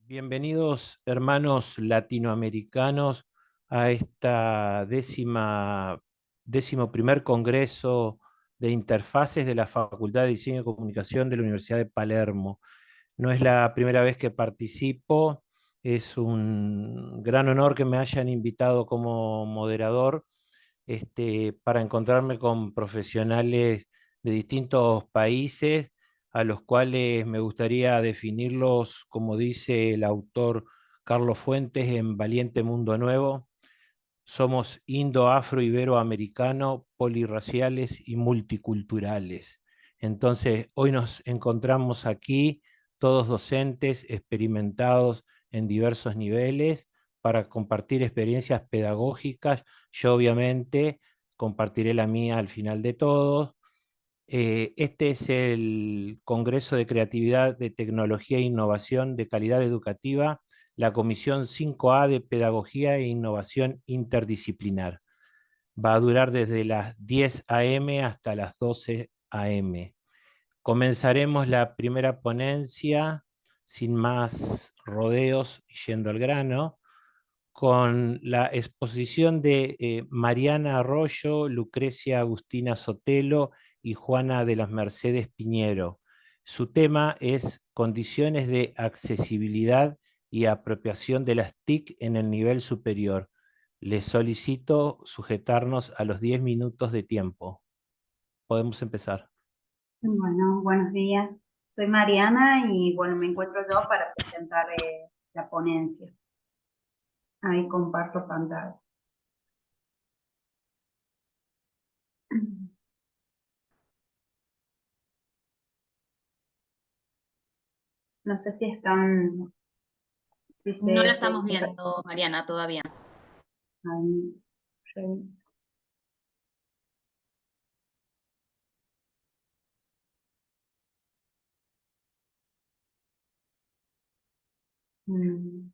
Bienvenidos, hermanos latinoamericanos, a esta décimo primer Congreso de Interfaces de la Facultad de Diseño y Comunicación de la Universidad de Palermo. No es la primera vez que participo, es un gran honor que me hayan invitado como moderador, para encontrarme con profesionales de distintos países a los cuales me gustaría definirlos, como dice el autor Carlos Fuentes en Valiente Mundo Nuevo: somos indo-afro-ibero-americano, polirraciales y multiculturales. Entonces, hoy nos encontramos aquí, todos docentes experimentados en diversos niveles, para compartir experiencias pedagógicas. Yo obviamente compartiré la mía al final de todo. Este es el Congreso de Creatividad, de Tecnología e Innovación de Calidad Educativa, la Comisión 5A de Pedagogía e Innovación Interdisciplinar. Va a durar desde las 10 a.m. hasta las 12 a.m. Comenzaremos la primera ponencia, sin más rodeos y yendo al grano, con la exposición de Mariana Arroyo, Lucrecia Agustina Sotelo y Juana de las Mercedes Piñero. Su tema es condiciones de accesibilidad y apropiación de las TIC en el nivel superior. Les solicito sujetarnos a los 10 minutos de tiempo. Podemos empezar. Bueno, buenos días. Soy Mariana y bueno, me encuentro yo para presentar la ponencia. Ahí comparto pantalla. No sé si están, si No la se estamos puede viendo, Mariana, todavía. ahí, reviso. Mm,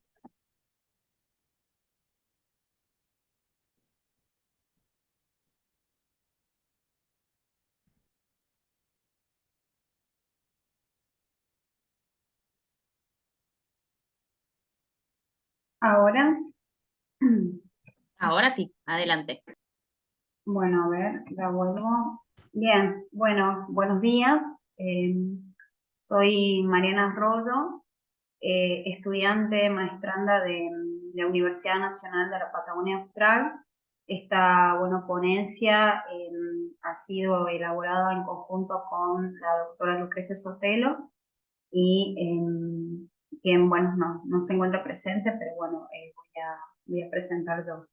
Ahora, Ahora sí, adelante. bueno, a ver, la vuelvo. Bien, bueno, buenos días. Eh, Soy Mariana Arroyo, estudiante maestranda de la Universidad Nacional de la Patagonia Austral. Esta, bueno, ponencia ha sido elaborada en conjunto con la doctora Lucrecia Sotelo y quien, bueno, no se encuentra presente, pero bueno, voy a presentar dos.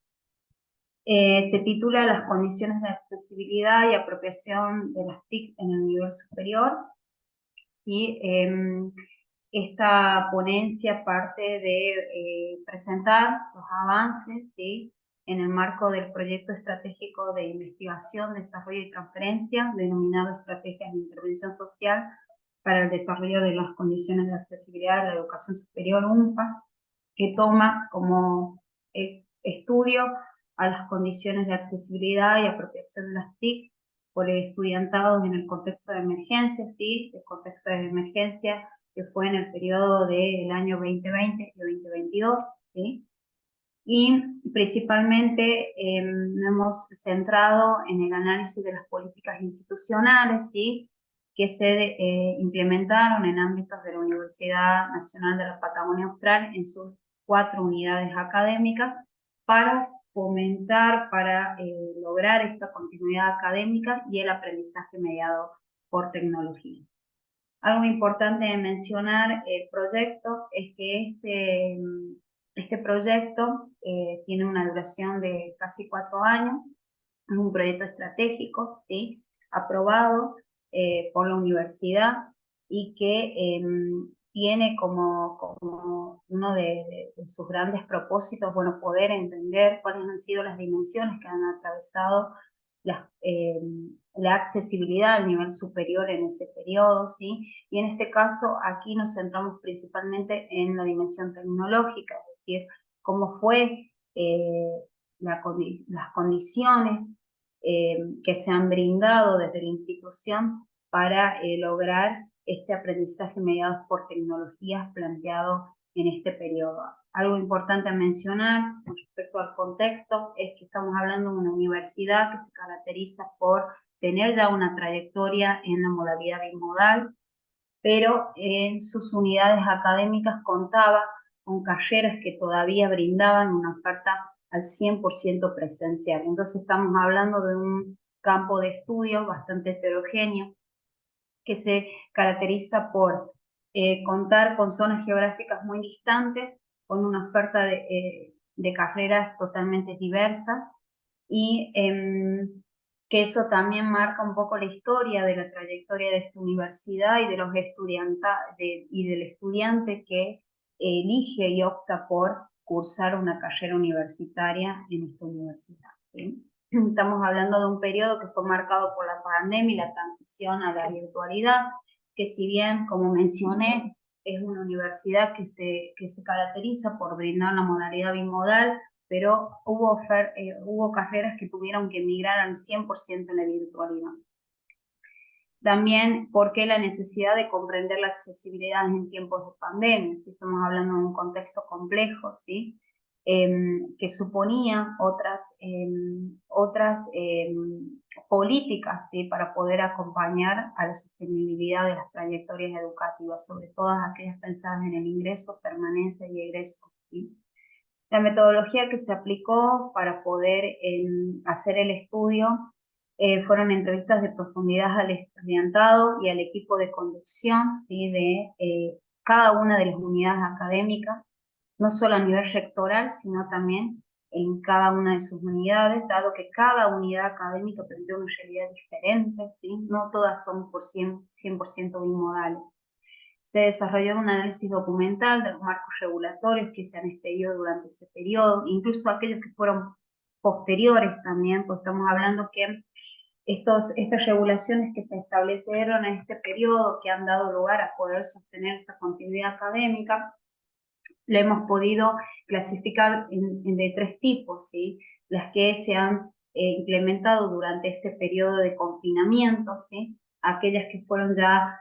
Se titula Las condiciones de accesibilidad y apropiación de las TIC en el nivel superior. Y esta ponencia parte de presentar los avances, ¿sí?, en el marco del proyecto estratégico de investigación, desarrollo y transferencia, denominado Estrategias de Intervención Social para el Desarrollo de las Condiciones de Accesibilidad de la Educación Superior, UNPA, que toma como estudio a las condiciones de accesibilidad y apropiación de las TIC por estudiantados en el contexto de emergencia, ¿sí?, el contexto de emergencia que fue en el periodo del año 2020 y 2022, ¿sí? Y principalmente nos hemos centrado en el análisis de las políticas institucionales, ¿sí?, que se implementaron en ámbitos de la Universidad Nacional de la Patagonia Austral en sus 4 unidades académicas para fomentar, para lograr esta continuidad académica y el aprendizaje mediado por tecnología. Algo importante de mencionar el proyecto es que este proyecto tiene una duración de casi 4 años, es un proyecto estratégico, ¿sí?, aprobado por la universidad y que tiene como uno de sus grandes propósitos, bueno, poder entender cuáles han sido las dimensiones que han atravesado la accesibilidad al nivel superior en ese periodo, ¿sí? Y en este caso, aquí nos centramos principalmente en la dimensión tecnológica, es decir, cómo fue las condiciones que se han brindado desde la institución para lograr este aprendizaje mediado por tecnologías planteado en este periodo. Algo importante a mencionar con respecto al contexto es que estamos hablando de una universidad que se caracteriza por tener ya una trayectoria en la modalidad bimodal, pero en sus unidades académicas contaba con carreras que todavía brindaban una oferta al 100% presencial. Entonces estamos hablando de un campo de estudio bastante heterogéneo que se caracteriza por contar con zonas geográficas muy distantes, con una oferta de carreras totalmente diversas y que eso también marca un poco la historia de la trayectoria de esta universidad y de los y del estudiante que elige y opta por cursar una carrera universitaria en esta universidad, ¿sí? Estamos hablando de un periodo que fue marcado por la pandemia y la transición a la virtualidad, que si bien, como mencioné, es una universidad que se caracteriza por brindar la modalidad bimodal, pero hubo carreras que tuvieron que migrar al 100% en la virtualidad. También, ¿por qué la necesidad de comprender la accesibilidad en tiempos de pandemia? Si estamos hablando de un contexto complejo, ¿sí? Que suponía otras políticas, ¿sí? Para poder acompañar a la sostenibilidad de las trayectorias educativas, sobre todo aquellas pensadas en el ingreso, permanencia y egreso, ¿sí? La metodología que se aplicó para poder hacer el estudio fueron entrevistas de profundidad al estudiantado y al equipo de conducción, ¿sí? De cada una de las unidades académicas, no solo a nivel rectoral, sino también en cada una de sus unidades, dado que cada unidad académica plantea una realidad diferente, ¿sí? No todas son 100% bimodales. Se desarrolló un análisis documental de los marcos regulatorios que se han expedido durante ese periodo, incluso aquellos que fueron posteriores también, pues estamos hablando que estas regulaciones que se establecieron en este periodo, que han dado lugar a poder sostener esta continuidad académica, le hemos podido clasificar de tres tipos, ¿sí? Las que se han implementado durante este periodo de confinamiento, ¿sí? Aquellas que fueron ya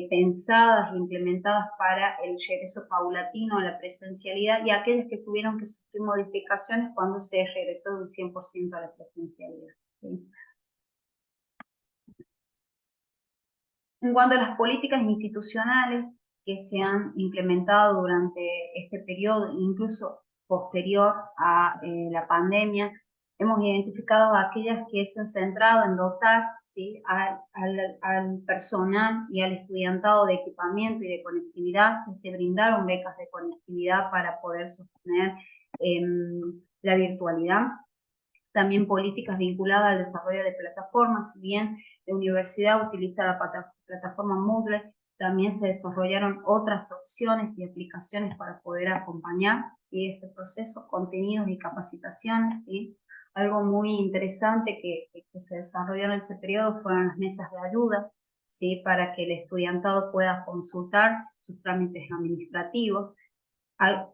pensadas e implementadas para el regreso paulatino a la presencialidad y aquellas que tuvieron que sufrir modificaciones cuando se regresó de un 100% a la presencialidad, ¿sí? En cuanto a las políticas institucionales que se han implementado durante este periodo, incluso posterior a la pandemia, hemos identificado aquellas que se han centrado en dotar, ¿sí? al personal y al estudiantado de equipamiento y de conectividad. Se brindaron becas de conectividad para poder sostener la virtualidad. También políticas vinculadas al desarrollo de plataformas. Si bien la universidad utiliza la plataforma Moodle, también se desarrollaron otras opciones y aplicaciones para poder acompañar, ¿sí? Este proceso, contenidos y capacitaciones, ¿sí? Algo muy interesante que se desarrolló en ese periodo fueron las mesas de ayuda, ¿sí? Para que el estudiantado pueda consultar sus trámites administrativos,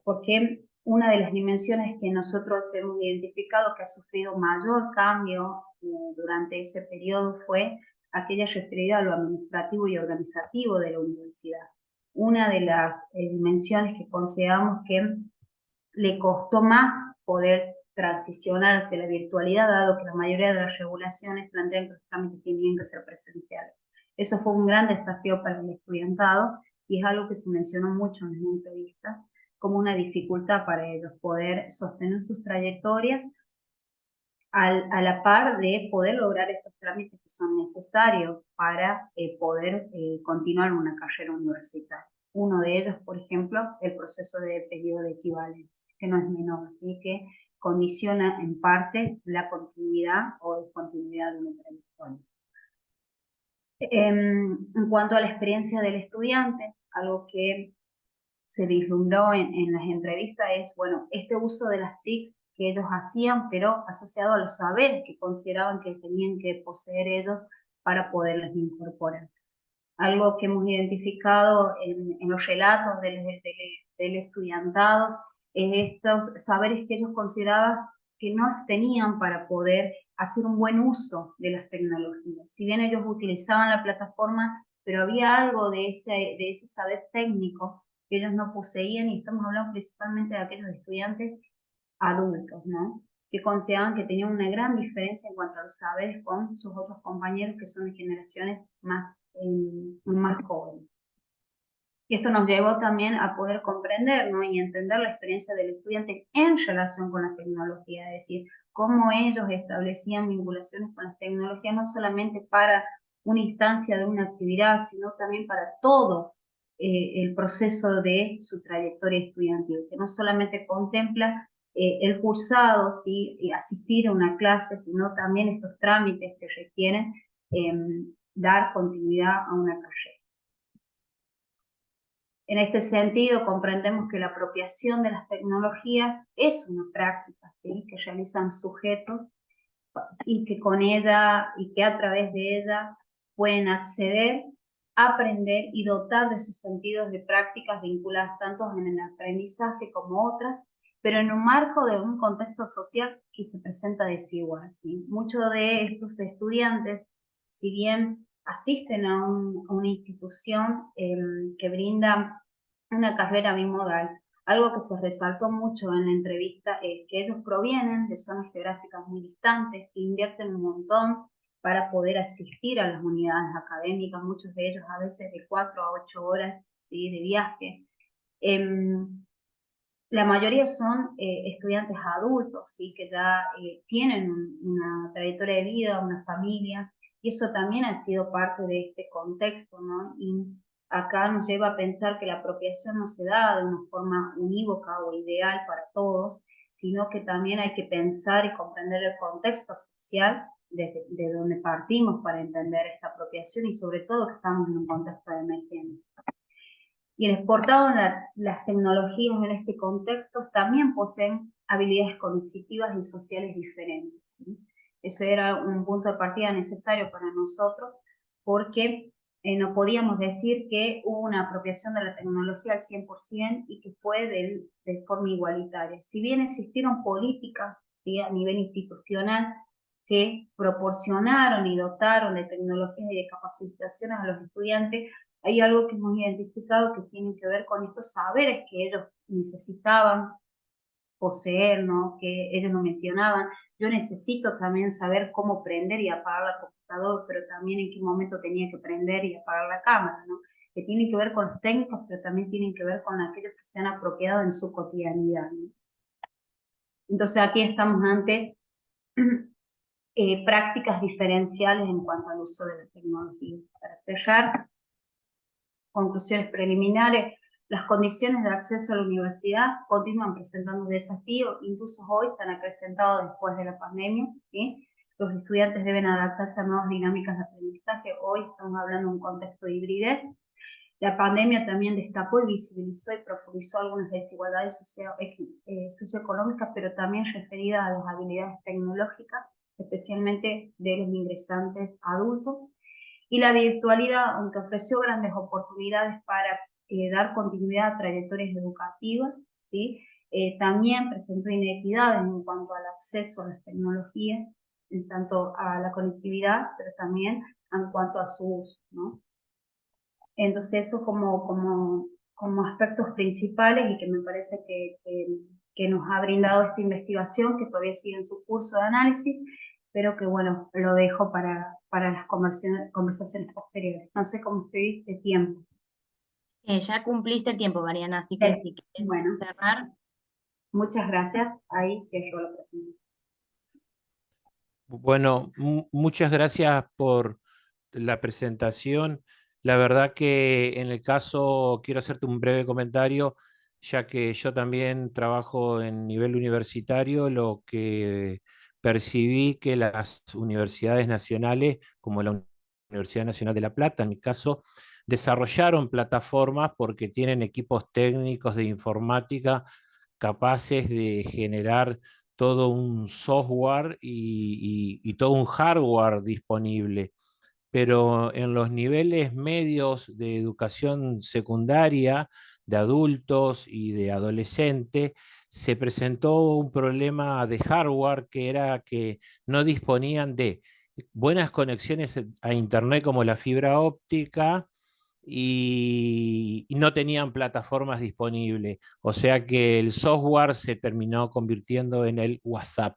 porque una de las dimensiones que nosotros hemos identificado que ha sufrido mayor cambio durante ese periodo fue aquella referida a lo administrativo y organizativo de la universidad. Una de las dimensiones que consideramos que le costó más poder transicionar hacia la virtualidad, dado que la mayoría de las regulaciones plantean que los trámites tienen que ser presenciales. Eso fue un gran desafío para el estudiantado y es algo que se mencionó mucho en las entrevistas como una dificultad para ellos poder sostener sus trayectorias a la par de poder lograr estos trámites que son necesarios para poder continuar una carrera universitaria. Uno de ellos, por ejemplo, el proceso de pedido de equivalencia, que no es menor, así que condiciona en parte la continuidad o discontinuidad de una trayectoria. En cuanto a la experiencia del estudiante, algo que se vislumbró en las entrevistas es, bueno, este uso de las TIC que ellos hacían, pero asociado a los saberes que consideraban que tenían que poseer ellos para poderlas incorporar. Algo que hemos identificado en los relatos del estudiantado es estos saberes que ellos consideraban que no tenían para poder hacer un buen uso de las tecnologías. Si bien ellos utilizaban la plataforma, pero había algo de ese saber técnico que ellos no poseían, y estamos hablando principalmente de aquellos estudiantes adultos, ¿no? Que consideraban que tenían una gran diferencia en cuanto a los saberes con sus otros compañeros que son de generaciones más jóvenes. Y esto nos llevó también a poder comprender, ¿no? Y entender la experiencia del estudiante en relación con la tecnología, es decir, cómo ellos establecían vinculaciones con las tecnologías, no solamente para una instancia de una actividad, sino también para todo el proceso de su trayectoria estudiantil, que no solamente contempla el cursado, ¿sí? Y asistir a una clase, sino también estos trámites que requieren dar continuidad a una carrera. En este sentido, comprendemos que la apropiación de las tecnologías es una práctica, ¿sí?, que realizan sujetos y que con ella y que a través de ella pueden acceder, aprender y dotar de sus sentidos de prácticas vinculadas tanto en el aprendizaje como otras, pero en un marco de un contexto social que se presenta desigual, ¿sí? Muchos de estos estudiantes, si bien asisten a una institución que brinda una carrera bimodal, algo que se resaltó mucho en la entrevista es que ellos provienen de zonas geográficas muy distantes, que invierten un montón para poder asistir a las unidades académicas, muchos de ellos a veces de 4 a 8 horas, ¿sí?, de viaje. La mayoría son estudiantes adultos, ¿sí?, que ya tienen una trayectoria de vida, una familia, y eso también ha sido parte de este contexto, ¿no? Y acá nos lleva a pensar que la apropiación no se da de una forma unívoca o ideal para todos, sino que también hay que pensar y comprender el contexto social de donde partimos para entender esta apropiación, y sobre todo que estamos en un contexto de emergencia. Y el exportado las tecnologías en este contexto también poseen habilidades cognitivas y sociales diferentes, ¿sí? Eso era un punto de partida necesario para nosotros, porque no podíamos decir que hubo una apropiación de la tecnología al 100% y que fue de forma igualitaria. Si bien existieron políticas, ¿sí?, a nivel institucional que proporcionaron y dotaron de tecnologías y de capacitaciones a los estudiantes, hay algo que hemos identificado que tiene que ver con estos saberes que ellos necesitaban poseer, ¿no?, que ellos nos mencionaban. Yo necesito también saber cómo prender y apagar la computadora, pero también en qué momento tenía que prender y apagar la cámara, ¿no?, que tienen que ver con los técnicos, pero también tienen que ver con aquellos que se han apropiado en su cotidianidad, ¿no? Entonces aquí estamos ante prácticas diferenciales en cuanto al uso de la tecnología. Para cerrar, conclusiones preliminares, las condiciones de acceso a la universidad continúan presentando desafíos, incluso hoy se han acrecentado después de la pandemia, ¿sí? Los estudiantes deben adaptarse a nuevas dinámicas de aprendizaje. Hoy estamos hablando de un contexto de hibridez. La pandemia también destapó y visibilizó y profundizó algunas desigualdades socioeconómicas, pero también referidas a las habilidades tecnológicas, especialmente de los ingresantes adultos. Y la virtualidad, aunque ofreció grandes oportunidades para dar continuidad a trayectorias educativas, ¿sí?, también presentó inequidades en cuanto al acceso a las tecnologías, en tanto a la conectividad, pero también en cuanto a su uso, ¿no? Entonces eso como aspectos principales, y que me parece que nos ha brindado esta investigación, que todavía sigue en su curso de análisis, pero que bueno, lo dejo para las conversaciones posteriores. No sé cómo estoy de tiempo. Ya cumpliste el tiempo, Mariana, así que si quieres Bueno, cerrar. muchas gracias. Ahí cierro la presentación. Bueno, muchas gracias por la presentación. La verdad que en el caso, quiero hacerte un breve comentario, ya que yo también trabajo en nivel universitario, lo que percibí que las universidades nacionales, como la Universidad Nacional de La Plata, en mi caso, desarrollaron plataformas porque tienen equipos técnicos de informática capaces de generar todo un software y todo un hardware disponible. Pero en los niveles medios de educación secundaria, de adultos y de adolescentes, se presentó un problema de hardware, que era que no disponían de buenas conexiones a Internet como la fibra óptica, y no tenían plataformas disponibles. O sea que el software se terminó convirtiendo en el WhatsApp.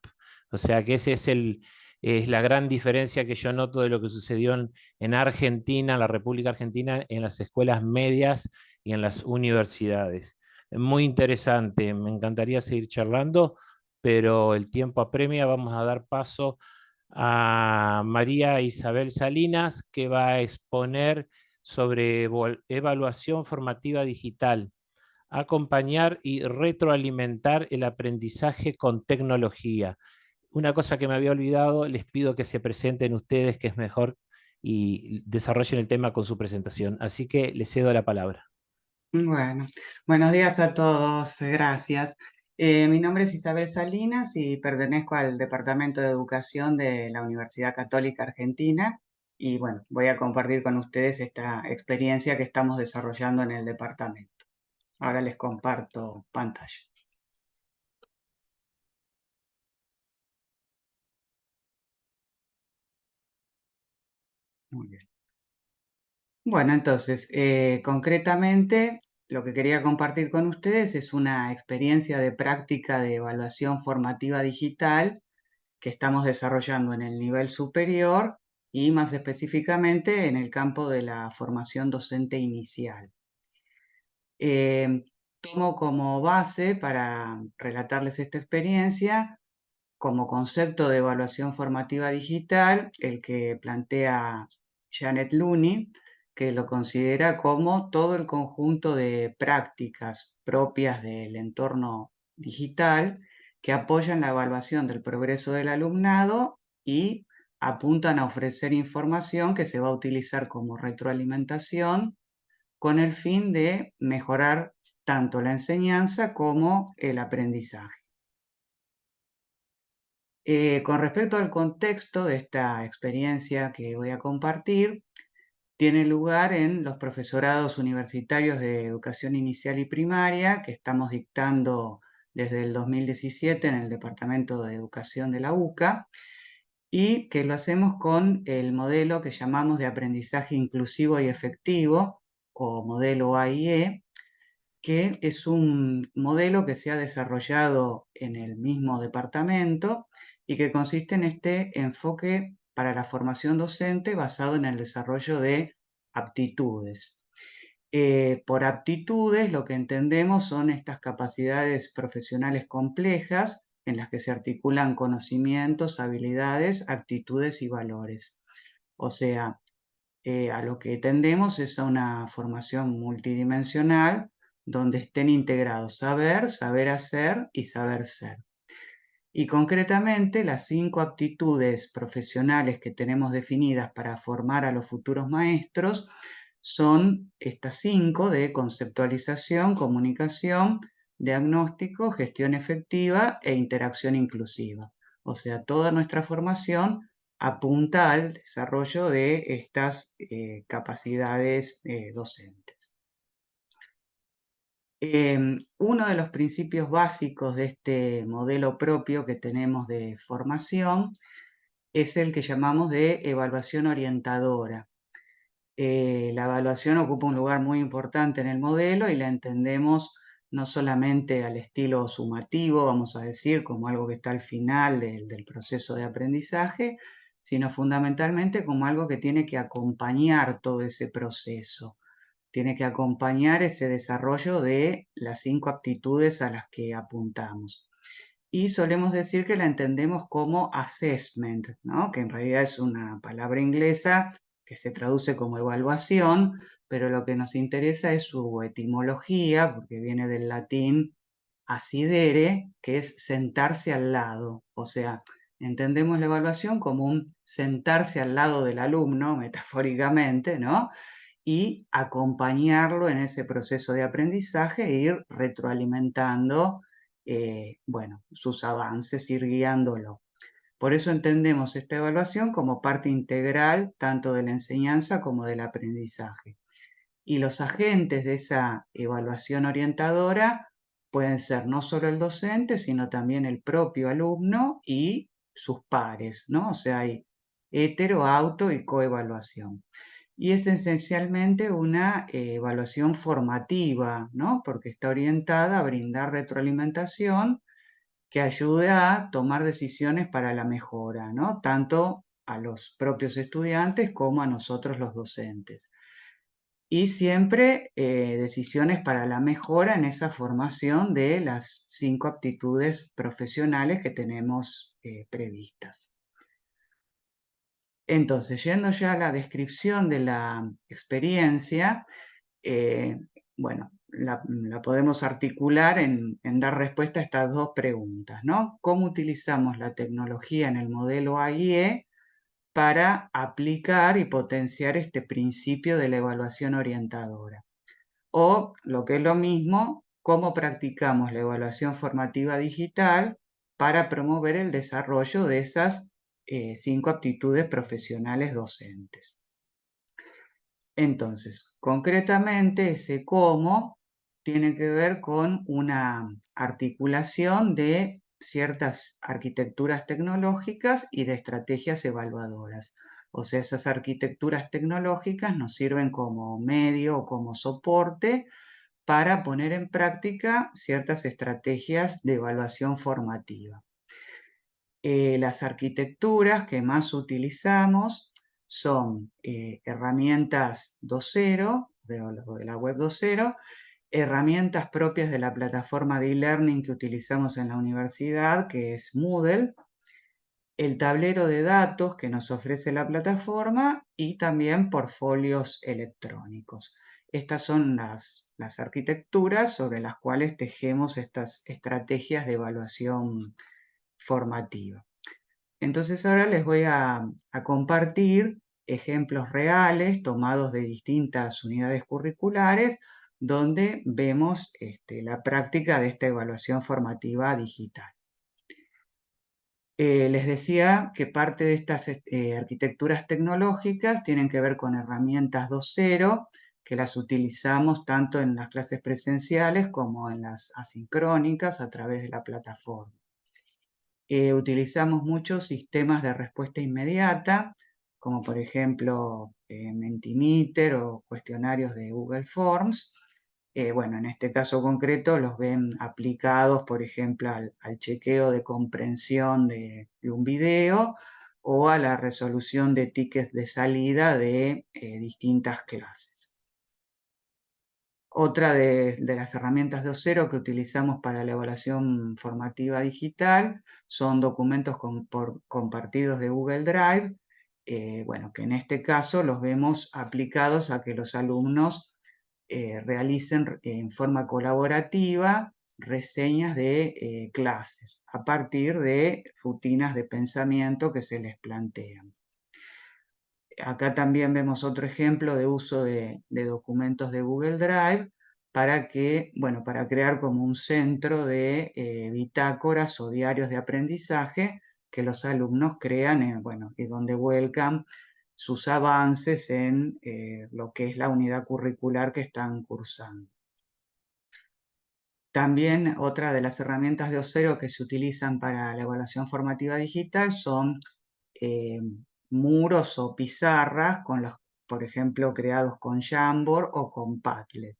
O sea que es la gran diferencia que yo noto de lo que sucedió en Argentina, en la República Argentina, en las escuelas medias y en las universidades. Muy interesante, me encantaría seguir charlando, pero el tiempo apremia. Vamos a dar paso a María Isabel Salinas, que va a exponer sobre evaluación formativa digital, acompañar y retroalimentar el aprendizaje con tecnología. Una cosa que me había olvidado, les pido que se presenten ustedes, que es mejor, y desarrollen el tema con su presentación. Así que les cedo la palabra. Bueno, buenos días a todos, gracias. Mi nombre es Isabel Salinas y pertenezco al Departamento de Educación de la Universidad Católica Argentina y bueno, voy a compartir con ustedes esta experiencia que estamos desarrollando en el departamento. Ahora les comparto pantalla. Muy bien. Bueno, entonces, concretamente, lo que quería compartir con ustedes es una experiencia de práctica de evaluación formativa digital que estamos desarrollando en el nivel superior y más específicamente en el campo de la formación docente inicial. Tomo como base para relatarles esta experiencia como concepto de evaluación formativa digital, el que plantea Janet Looney, que lo considera como todo el conjunto de prácticas propias del entorno digital que apoyan la evaluación del progreso del alumnado y apuntan a ofrecer información que se va a utilizar como retroalimentación con el fin de mejorar tanto la enseñanza como el aprendizaje. Con respecto al contexto de esta experiencia que voy a compartir, tiene lugar en los profesorados universitarios de educación inicial y primaria que estamos dictando desde el 2017 en el Departamento de Educación de la UCA y que lo hacemos con el modelo que llamamos de aprendizaje inclusivo y efectivo o modelo AIE, que es un modelo que se ha desarrollado en el mismo departamento y que consiste en este enfoque para la formación docente basado en el desarrollo de aptitudes. Por aptitudes lo que entendemos son estas capacidades profesionales complejas en las que se articulan conocimientos, habilidades, actitudes y valores. O sea, a lo que tendemos es a una formación multidimensional donde estén integrados saber, saber hacer y saber ser. Y concretamente las 5 aptitudes profesionales que tenemos definidas para formar a los futuros maestros son estas 5 de conceptualización, comunicación, diagnóstico, gestión efectiva e interacción inclusiva. O sea, toda nuestra formación apunta al desarrollo de estas capacidades docentes. Uno de los principios básicos de este modelo propio que tenemos de formación es el que llamamos de evaluación orientadora. La evaluación ocupa un lugar muy importante en el modelo y la entendemos no solamente al estilo sumativo, vamos a decir, como algo que está al final del proceso de aprendizaje, sino fundamentalmente como algo que tiene que acompañar todo ese proceso, tiene que acompañar ese desarrollo de las 5 aptitudes a las que apuntamos. Y solemos decir que la entendemos como assessment, ¿no? Que en realidad es una palabra inglesa que se traduce como evaluación, pero lo que nos interesa es su etimología, porque viene del latín assidere, que es sentarse al lado. O sea, entendemos la evaluación como un sentarse al lado del alumno, metafóricamente, ¿no? Y acompañarlo en ese proceso de aprendizaje e ir retroalimentando, bueno, sus avances, ir guiándolo. Por eso entendemos esta evaluación como parte integral tanto de la enseñanza como del aprendizaje. Y los agentes de esa evaluación orientadora pueden ser no solo el docente, sino también el propio alumno y sus pares, ¿no? O sea, hay hetero, auto y coevaluación. y es esencialmente una evaluación formativa, ¿no? Porque está orientada a brindar retroalimentación que ayude a tomar decisiones para la mejora, ¿no? Tanto a los propios estudiantes como a nosotros los docentes. Y siempre decisiones para la mejora en esa formación de las 5 aptitudes profesionales que tenemos previstas. Entonces, yendo ya a la descripción de la experiencia, bueno, la podemos articular en dar respuesta a estas dos preguntas, ¿no? ¿Cómo utilizamos la tecnología en el modelo AIE para aplicar y potenciar este principio de la evaluación orientadora? O, lo que es lo mismo, ¿cómo practicamos la evaluación formativa digital para promover el desarrollo de esas 5 aptitudes profesionales docentes? Entonces, concretamente, ese cómo tiene que ver con una articulación de ciertas arquitecturas tecnológicas y de estrategias evaluadoras. O sea, esas arquitecturas tecnológicas nos sirven como medio o como soporte para poner en práctica ciertas estrategias de evaluación formativa. Las arquitecturas que más utilizamos son herramientas 2.0, de la web 2.0, herramientas propias de la plataforma de e-learning que utilizamos en la universidad, que es Moodle, el tablero de datos que nos ofrece la plataforma y también portfolios electrónicos. Estas son las arquitecturas sobre las cuales tejemos estas estrategias de evaluación formativa. Entonces ahora les voy a compartir ejemplos reales tomados de distintas unidades curriculares donde vemos la práctica de esta evaluación formativa digital. Les decía que parte de estas arquitecturas tecnológicas tienen que ver con herramientas 2.0, que las utilizamos tanto en las clases presenciales como en las asincrónicas a través de la plataforma. Utilizamos muchos sistemas de respuesta inmediata, como por ejemplo Mentimeter o cuestionarios de Google Forms. Bueno, en este caso concreto los ven aplicados, por ejemplo, al chequeo de comprensión de un video o a la resolución de tickets de salida de distintas clases. Otra de las herramientas de Ocero que utilizamos para la evaluación formativa digital son documentos compartidos de Google Drive, bueno, que en este caso los vemos aplicados a que los alumnos realicen en forma colaborativa reseñas de clases a partir de rutinas de pensamiento que se les plantean. Acá también vemos otro ejemplo de uso de documentos de Google Drive para crear como un centro de bitácoras o diarios de aprendizaje que los alumnos crean, y donde vuelcan sus avances en lo que es la unidad curricular que están cursando. También otra de las herramientas de Ocero que se utilizan para la evaluación formativa digital son muros o pizarras, por ejemplo, creados con Jamboard o con Padlet.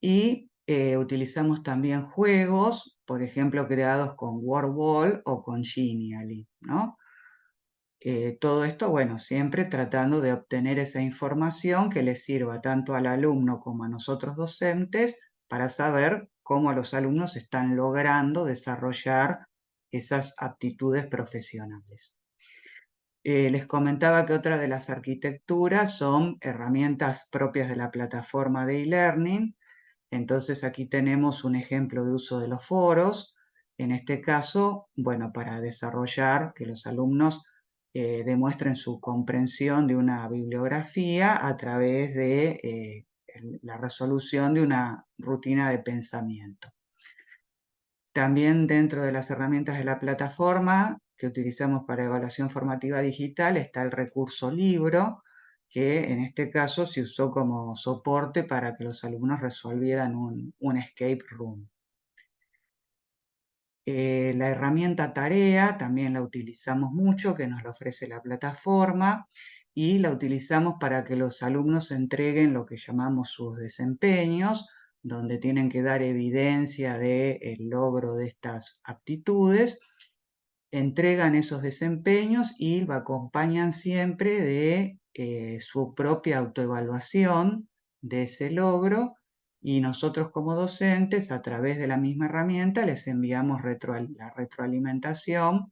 Y utilizamos también juegos, por ejemplo, creados con WordWall o con Genially, ¿no? Todo esto, bueno, siempre tratando de obtener esa información que le sirva tanto al alumno como a nosotros docentes para saber cómo los alumnos están logrando desarrollar esas aptitudes profesionales. Les comentaba que otra de las arquitecturas son herramientas propias de la plataforma de e-learning. Entonces aquí tenemos un ejemplo de uso de los foros. En este caso, bueno, para desarrollar que los alumnos demuestren su comprensión de una bibliografía a través de la resolución de una rutina de pensamiento. También dentro de las herramientas de la plataforma que utilizamos para evaluación formativa digital está el recurso libro, que en este caso se usó como soporte para que los alumnos resolvieran un escape room. La herramienta tarea también la utilizamos mucho, que nos la ofrece la plataforma, y la utilizamos para que los alumnos entreguen lo que llamamos sus desempeños, donde tienen que dar evidencia del logro de estas aptitudes, entregan esos desempeños y lo acompañan siempre de su propia autoevaluación de ese logro, y nosotros como docentes, a través de la misma herramienta, les enviamos la retroalimentación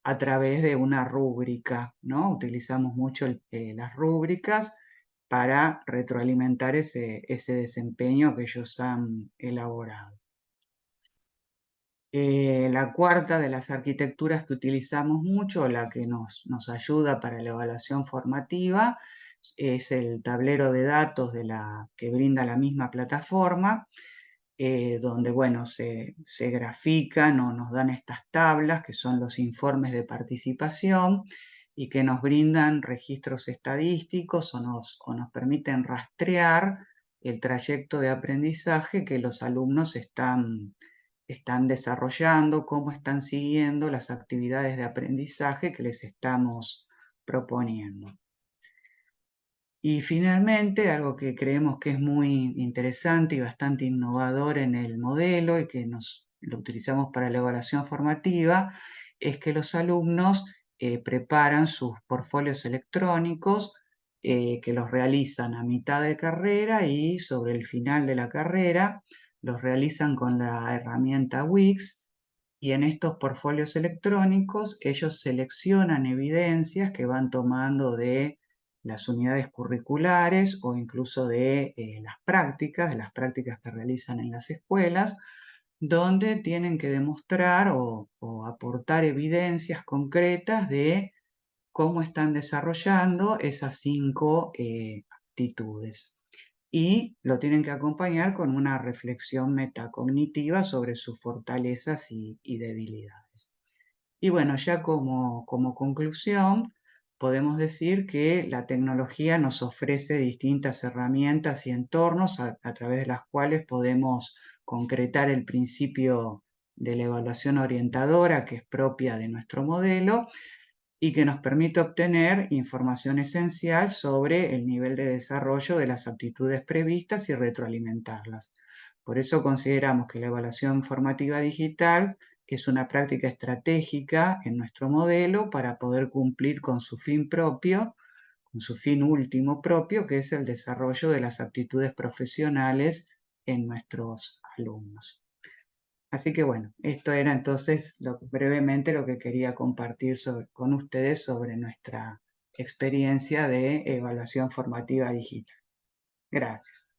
a través de una rúbrica, ¿no? Utilizamos mucho las rúbricas para retroalimentar ese desempeño que ellos han elaborado. La cuarta de las arquitecturas que utilizamos mucho, la que nos ayuda para la evaluación formativa, es el tablero de datos que brinda la misma plataforma, donde, bueno, se grafican o nos dan estas tablas, que son los informes de participación, y que nos brindan registros estadísticos o nos permiten rastrear el trayecto de aprendizaje que los alumnos están desarrollando, cómo están siguiendo las actividades de aprendizaje que les estamos proponiendo. Y finalmente, algo que creemos que es muy interesante y bastante innovador en el modelo y que lo utilizamos para la evaluación formativa, es que los alumnos preparan sus portfolios electrónicos, que los realizan a mitad de carrera y sobre el final de la carrera los realizan con la herramienta Wix, y en estos portfolios electrónicos ellos seleccionan evidencias que van tomando de las unidades curriculares o incluso de las prácticas que realizan en las escuelas, donde tienen que demostrar o aportar evidencias concretas de cómo están desarrollando esas 5 actitudes. Y lo tienen que acompañar con una reflexión metacognitiva sobre sus fortalezas y debilidades. Y bueno, ya como conclusión, podemos decir que la tecnología nos ofrece distintas herramientas y entornos a través de las cuales podemos concretar el principio de la evaluación orientadora, que es propia de nuestro modelo, y que nos permite obtener información esencial sobre el nivel de desarrollo de las aptitudes previstas y retroalimentarlas. Por eso consideramos que la evaluación formativa digital es una práctica estratégica en nuestro modelo para poder cumplir con su fin propio, con su fin último propio, que es el desarrollo de las aptitudes profesionales en nuestros alumnos. Así que bueno, esto era entonces brevemente lo que quería compartir con ustedes sobre nuestra experiencia de evaluación formativa digital. Gracias.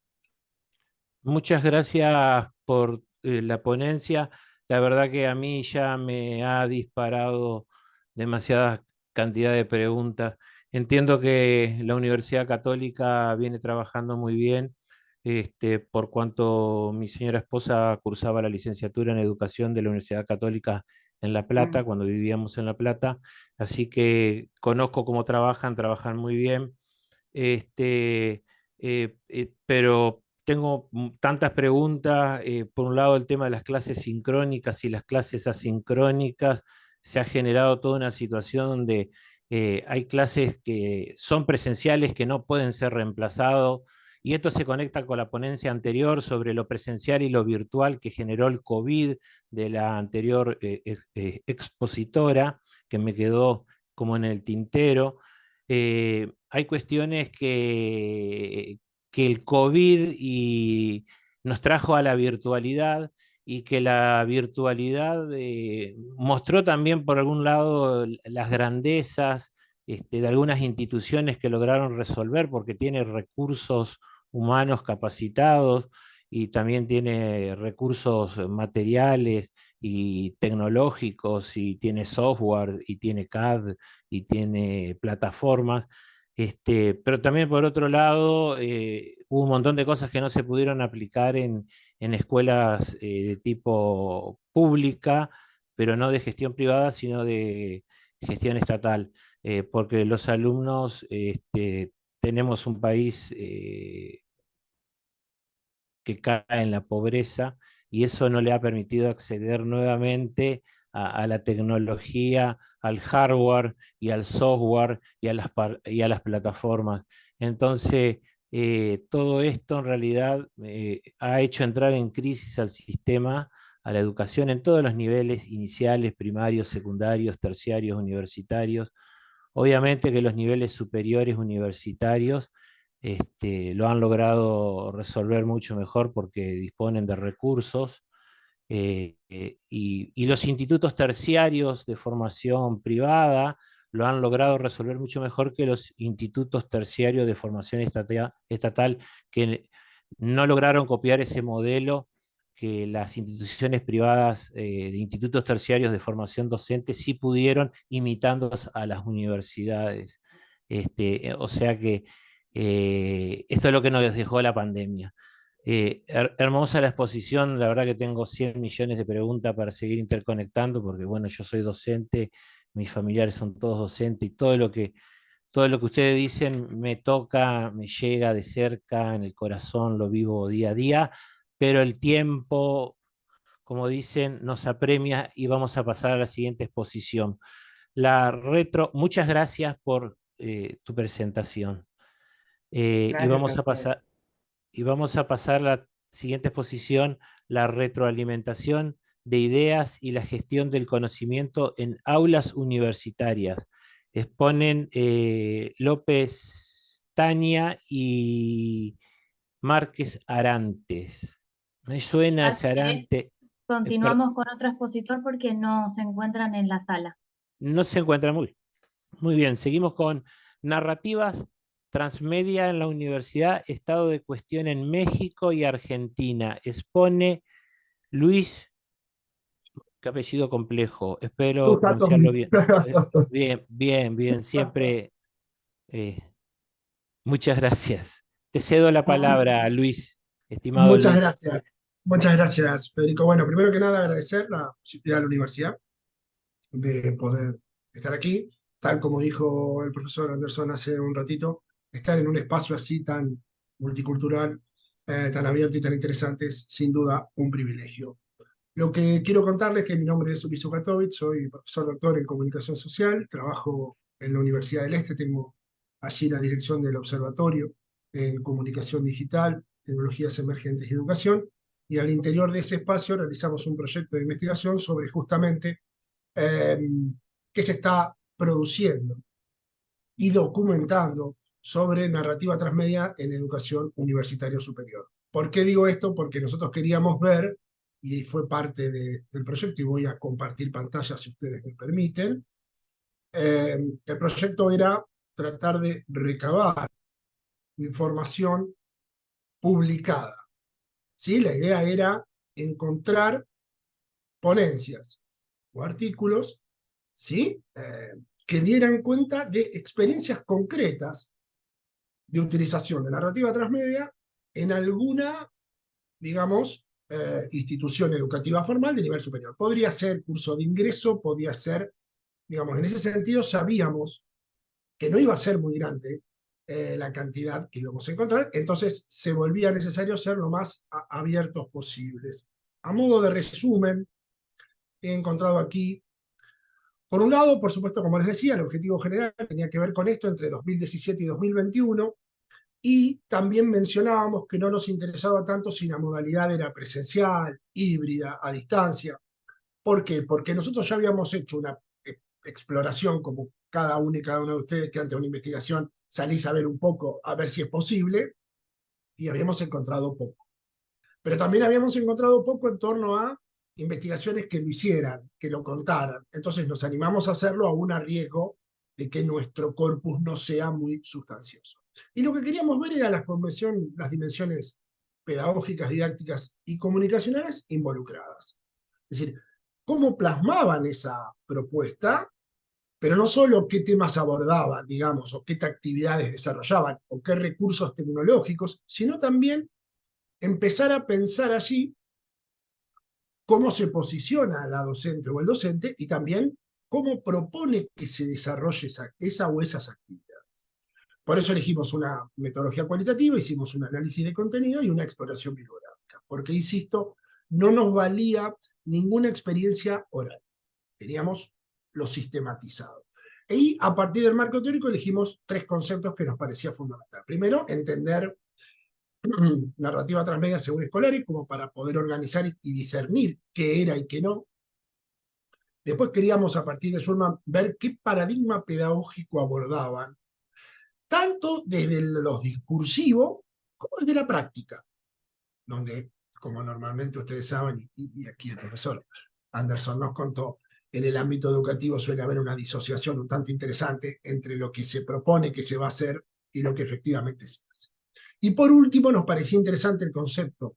Muchas gracias por la ponencia. La verdad que a mí ya me ha disparado demasiada cantidad de preguntas. Entiendo que la Universidad Católica viene trabajando muy bien, por cuanto mi señora esposa cursaba la licenciatura en Educación de la Universidad Católica en La Plata, cuando vivíamos en La Plata. Así que conozco cómo trabajan muy bien. Este, pero tengo tantas preguntas. Por un lado, el tema de las clases sincrónicas y las clases asincrónicas. Se ha generado toda una situación donde hay clases que son presenciales que no pueden ser reemplazados. Y esto se conecta con la ponencia anterior sobre lo presencial y lo virtual que generó el COVID de la anterior expositora, que me quedó como en el tintero. Hay cuestiones que el COVID nos trajo a la virtualidad, y que la virtualidad mostró también por algún lado las grandezas de algunas instituciones que lograron resolver, porque tiene recursos humanos capacitados y también tiene recursos materiales y tecnológicos, y tiene software, y tiene CAD, y tiene plataformas. Pero también por otro lado, hubo un montón de cosas que no se pudieron aplicar en escuelas de tipo pública, pero no de gestión privada, sino de gestión estatal, porque los alumnos, tenemos un país que cae en la pobreza, y eso no le ha permitido acceder nuevamente a la tecnología, al hardware y al software y a las plataformas. Entonces, todo esto en realidad ha hecho entrar en crisis al sistema, a la educación en todos los niveles iniciales, primarios, secundarios, terciarios, universitarios. Obviamente que los niveles superiores universitarios lo han logrado resolver mucho mejor porque disponen de recursos, y los institutos terciarios de formación privada lo han logrado resolver mucho mejor que los institutos terciarios de formación estatal, que no lograron copiar ese modelo que las instituciones privadas de institutos terciarios de formación docente sí pudieron, imitando a las universidades. O sea que esto es lo que nos dejó la pandemia. Hermosa la exposición, la verdad que tengo 100 millones de preguntas para seguir interconectando, porque bueno, yo soy docente, mis familiares son todos docentes, y todo lo que ustedes dicen me toca, me llega de cerca, en el corazón, lo vivo día a día, pero el tiempo, como dicen, nos apremia y vamos a pasar a la siguiente exposición. Muchas gracias por tu presentación. Y Gracias a vamos a ustedes. pasar a la siguiente exposición, la retroalimentación de ideas y la gestión del conocimiento en aulas universitarias. Exponen López Tania y Márquez Arantes. Me suena Igual, ese si querés, Arante. continuamos con otro expositor porque no se encuentran en la sala. No se encuentra muy bien. Seguimos con narrativas transmedia en la universidad, estado de cuestión en México y Argentina. Expone Luis, qué apellido complejo, espero pronunciarlo bien. Bien, bien, bien, siempre. eh, Muchas gracias. Te cedo la palabra, Luis, estimado Muchas Luis. gracias. Muchas gracias, Federico. Bueno, primero que nada agradecer la posibilidad de la universidad de poder estar aquí, tal como dijo el profesor Anderson hace un ratito, estar en un espacio así tan multicultural, tan abierto y tan interesante es sin duda un privilegio. Lo que quiero contarles es que mi nombre es Luis Ugatovich, soy profesor doctor en comunicación social, trabajo en la Universidad del Este, tengo allí la dirección del observatorio en comunicación digital, tecnologías emergentes y educación, y al interior de ese espacio realizamos un proyecto de investigación sobre justamente eh, qué se está produciendo y documentando sobre narrativa transmedia en educación universitaria superior. ¿Por qué digo esto? Porque nosotros queríamos ver, y fue parte del proyecto, y voy a compartir pantalla si ustedes me permiten, el proyecto era tratar de recabar información publicada. ¿Sí? La idea era encontrar ponencias o artículos, ¿sí? Que dieran cuenta de experiencias concretas de utilización de narrativa transmedia en alguna, digamos, institución educativa formal de nivel superior. Podría ser curso de ingreso, podría ser, digamos, en ese sentido sabíamos que no iba a ser muy grande la cantidad que íbamos a encontrar, entonces se volvía necesario ser lo más abiertos posibles. A modo de resumen, he encontrado aquí, por un lado, por supuesto, como les decía, el objetivo general tenía que ver con esto entre 2017 y 2021, y también mencionábamos que no nos interesaba tanto si la modalidad era presencial, híbrida, a distancia. ¿Por qué? Porque nosotros ya habíamos hecho una exploración, como cada uno y cada uno de ustedes, que antes de una investigación salís a ver un poco, a ver si es posible, y habíamos encontrado poco. Pero también habíamos encontrado poco en torno a investigaciones que lo hicieran, que lo contaran. Entonces nos animamos a hacerlo aún a riesgo de que nuestro corpus no sea muy sustancioso. Y lo que queríamos ver era las dimensiones pedagógicas, didácticas y comunicacionales involucradas. Es decir, cómo plasmaban esa propuesta, pero no solo qué temas abordaban, digamos, o qué actividades desarrollaban, o qué recursos tecnológicos, sino también empezar a pensar allí cómo se posiciona la docente o el docente y también cómo propone que se desarrolle esa o esas actividades. Por eso elegimos una metodología cualitativa, hicimos un análisis de contenido y una exploración bibliográfica, porque, insisto, no nos valía ninguna experiencia oral. Teníamos lo sistematizado. Y a partir del marco teórico elegimos 3 conceptos que nos parecía fundamental. Primero, entender narrativa transmedia según Scolari, como para poder organizar y discernir qué era y qué no. Después queríamos, a partir de Schulman, ver qué paradigma pedagógico abordaban, tanto desde lo discursivo como desde la práctica, donde, como normalmente ustedes saben, y aquí el profesor Anderson nos contó, en el ámbito educativo suele haber una disociación un tanto interesante entre lo que se propone que se va a hacer y lo que efectivamente se hace. Y por último, nos parecía interesante el concepto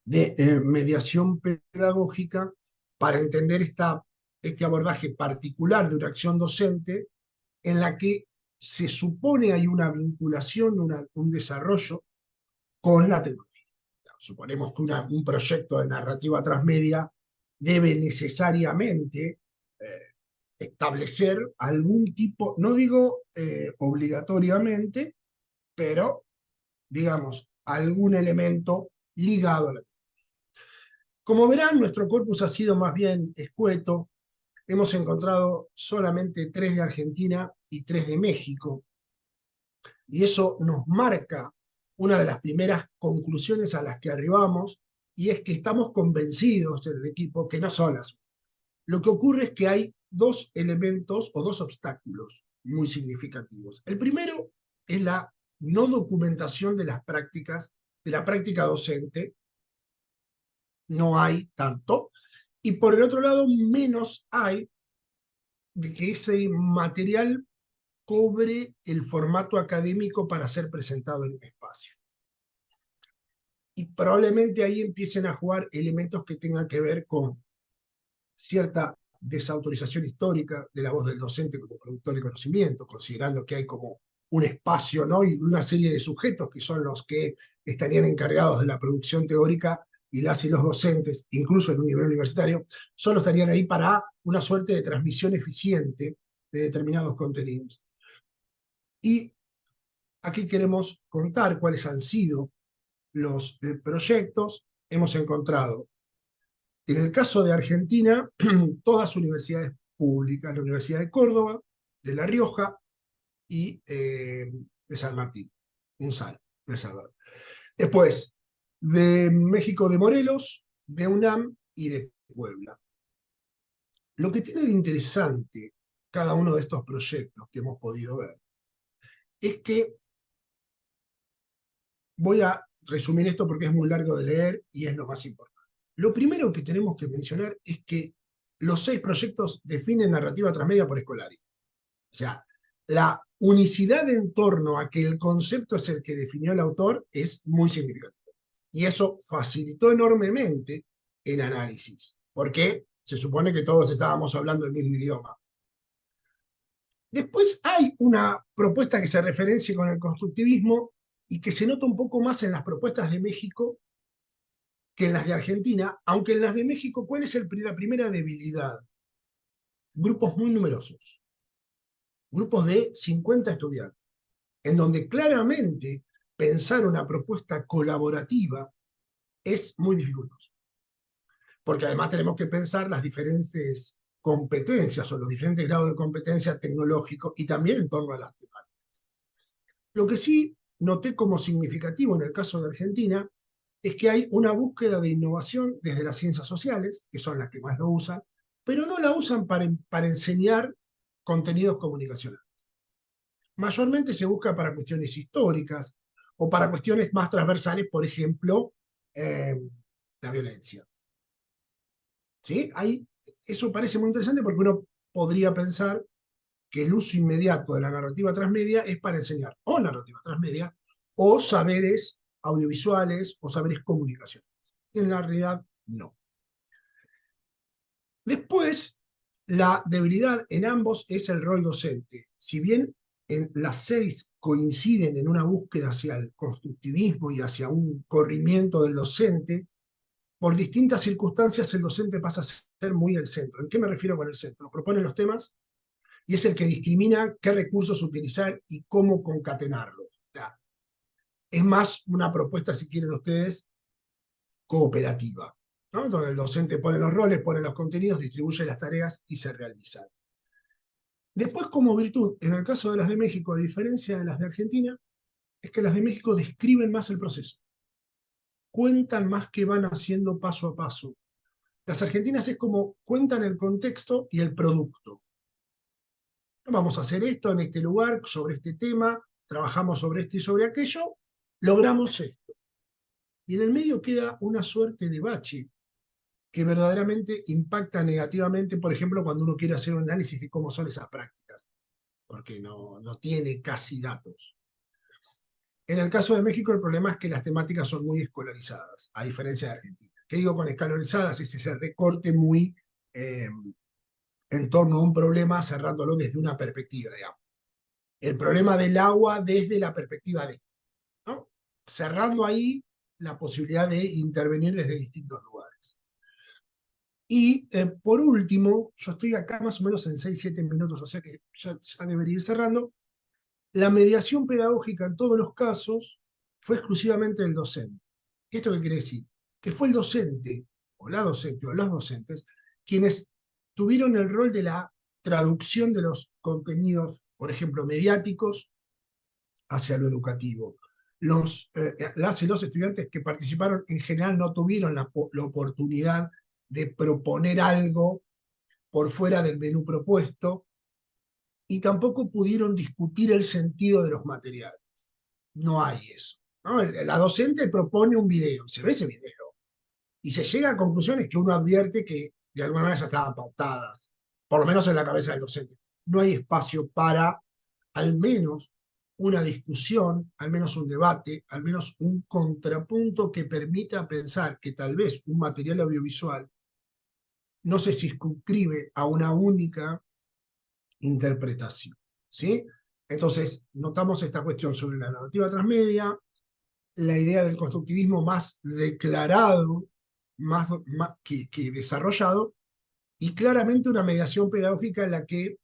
de mediación pedagógica para entender este abordaje particular de una acción docente en la que se supone hay una vinculación, un desarrollo con la tecnología. Suponemos que un proyecto de narrativa transmedia debe necesariamente establecer algún tipo, no digo obligatoriamente, pero digamos, algún elemento ligado a la tecnología. Como verán, nuestro corpus ha sido más bien escueto. Hemos encontrado solamente 3 de Argentina y 3 de México. Y eso nos marca una de las primeras conclusiones a las que arribamos, y es que estamos convencidos en el equipo que no son las únicas. Lo que ocurre es que hay 2 elementos o 2 obstáculos muy significativos. El primero es la no documentación de las prácticas, de la práctica docente. No hay tanto. Y por el otro lado, menos hay de que ese material cobre el formato académico para ser presentado en un espacio. Y probablemente ahí empiecen a jugar elementos que tengan que ver con cierta desautorización histórica de la voz del docente como productor de conocimiento, considerando que hay como un espacio, ¿no? Y una serie de sujetos que son los que estarían encargados de la producción teórica, y las y los docentes, incluso en un nivel universitario, solo estarían ahí para una suerte de transmisión eficiente de determinados contenidos. Y aquí queremos contar cuáles han sido los proyectos. Hemos encontrado, en el caso de Argentina, todas universidades públicas, la Universidad de Córdoba, de La Rioja y de San Martín, UNSAL, de El Salvador. Después, de México, de Morelos, de UNAM y de Puebla. Lo que tiene de interesante cada uno de estos proyectos que hemos podido ver es que, voy a resumir esto porque es muy largo de leer y es lo más importante. Lo primero que tenemos que mencionar es que los 6 proyectos definen narrativa transmedia por Scolari. O sea, la unicidad en torno a que el concepto es el que definió el autor es muy significativa. Y eso facilitó enormemente el análisis, porque se supone que todos estábamos hablando el mismo idioma. Después hay una propuesta que se referencia con el constructivismo y que se nota un poco más en las propuestas de México que en las de Argentina, aunque en las de México, ¿cuál es la primera debilidad? Grupos muy numerosos, grupos de 50 estudiantes, en donde claramente pensar una propuesta colaborativa es muy dificultoso. Porque además tenemos que pensar las diferentes competencias o los diferentes grados de competencia tecnológico y también en torno a las temáticas. Lo que sí noté como significativo en el caso de Argentina es que hay una búsqueda de innovación desde las ciencias sociales, que son las que más lo usan, pero no la usan para enseñar contenidos comunicacionales. Mayormente se busca para cuestiones históricas o para cuestiones más transversales, por ejemplo, la violencia. ¿Sí? Eso parece muy interesante porque uno podría pensar que el uso inmediato de la narrativa transmedia es para enseñar o narrativa transmedia o saberes audiovisuales o saberes comunicacionales. En la realidad, no. Después, la debilidad en ambos es el rol docente. Si bien en las 6 coinciden en una búsqueda hacia el constructivismo y hacia un corrimiento del docente, por distintas circunstancias el docente pasa a ser muy el centro. ¿En qué me refiero con el centro? Propone los temas y es el que discrimina qué recursos utilizar y cómo concatenarlos. O sea, es más una propuesta, si quieren ustedes, cooperativa. ¿no? Donde el docente pone los roles, pone los contenidos, distribuye las tareas y se realizan. Después, como virtud, en el caso de las de México, a diferencia de las de Argentina, es que las de México describen más el proceso, cuentan más que van haciendo paso a paso. Las argentinas es como cuentan el contexto y el producto. Vamos a hacer esto en este lugar, sobre este tema, trabajamos sobre esto y sobre aquello, logramos esto. Y en el medio queda una suerte de bache que verdaderamente impacta negativamente, por ejemplo, cuando uno quiere hacer un análisis de cómo son esas prácticas, porque no tiene casi datos. En el caso de México, el problema es que las temáticas son muy escolarizadas, a diferencia de Argentina. ¿Qué digo con escolarizadas? Es ese recorte muy en torno a un problema, cerrándolo desde una perspectiva, digamos. El problema del agua desde la perspectiva de, ¿no? Cerrando ahí la posibilidad de intervenir desde distintos lugares. Y por último, yo estoy acá más o menos en 6-7 minutos, o sea que ya debería ir cerrando. La mediación pedagógica en todos los casos fue exclusivamente del docente. ¿Esto qué quiere decir? Que fue el docente, o la docente, o los docentes, quienes tuvieron el rol de la traducción de los contenidos, por ejemplo, mediáticos, hacia lo educativo. Las y los estudiantes que participaron en general no tuvieron la oportunidad de proponer algo por fuera del menú propuesto, y tampoco pudieron discutir el sentido de los materiales. No hay eso, ¿no? La docente propone un video, se ve ese video, y se llega a conclusiones que uno advierte que de alguna manera ya estaban pautadas, por lo menos en la cabeza del docente. No hay espacio para al menos una discusión, al menos un debate, al menos un contrapunto que permita pensar que tal vez un material audiovisual no se circunscribe a una única interpretación, ¿sí? Entonces, notamos esta cuestión sobre la narrativa transmedia, la idea del constructivismo más declarado, más que desarrollado, y claramente una mediación pedagógica en la que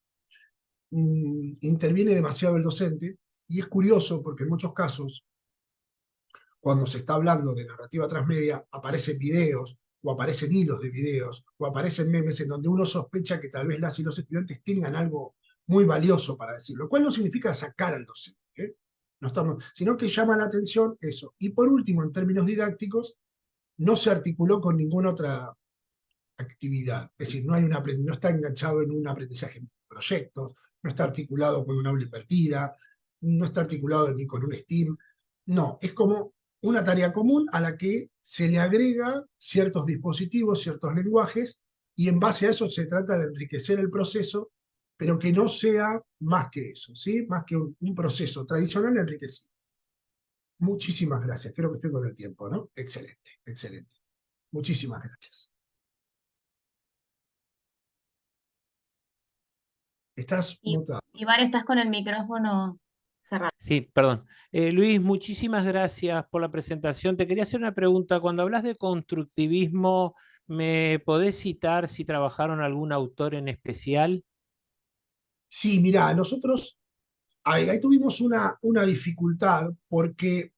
interviene demasiado el docente, y es curioso porque en muchos casos, cuando se está hablando de narrativa transmedia, aparecen videos, o aparecen hilos de videos, o aparecen memes en donde uno sospecha que tal vez las y los estudiantes tengan algo muy valioso para decir, lo cual no significa sacar al docente, ¿eh? No estamos, sino que llama la atención eso. Y por último, en términos didácticos, no se articuló con ninguna otra actividad. Es decir, no está enganchado en un aprendizaje en proyectos, no está articulado con una aula invertida, no está articulado ni con un STEAM. No, es como una tarea común a la que se le agrega ciertos dispositivos, ciertos lenguajes, y en base a eso se trata de enriquecer el proceso, pero que no sea más que eso, ¿sí? Más que un proceso tradicional enriquecido. Muchísimas gracias. Creo que estoy con el tiempo, ¿no? Excelente, excelente. Muchísimas gracias. Estás mutado. Iván, estás con el micrófono cerrado. Sí, perdón. Luis, muchísimas gracias por la presentación. Te quería hacer una pregunta. Cuando hablas de constructivismo, ¿me podés citar si trabajaron algún autor en especial? Sí, mirá, nosotros ahí tuvimos una dificultad porque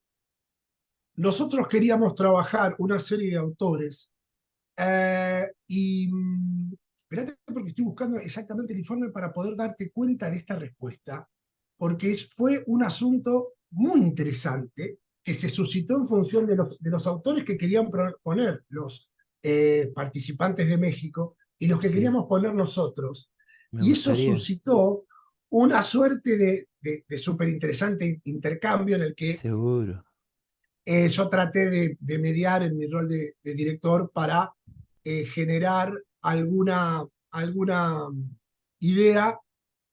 nosotros queríamos trabajar una serie de autores espérate porque estoy buscando exactamente el informe para poder darte cuenta de esta respuesta, porque fue un asunto muy interesante que se suscitó en función de los autores que querían poner los participantes de México y los que Sí, queríamos poner nosotros. me Y eso gustaría. suscitó una suerte de súper interesante intercambio en el que Seguro. yo traté de mediar en mi rol de director para generar alguna idea,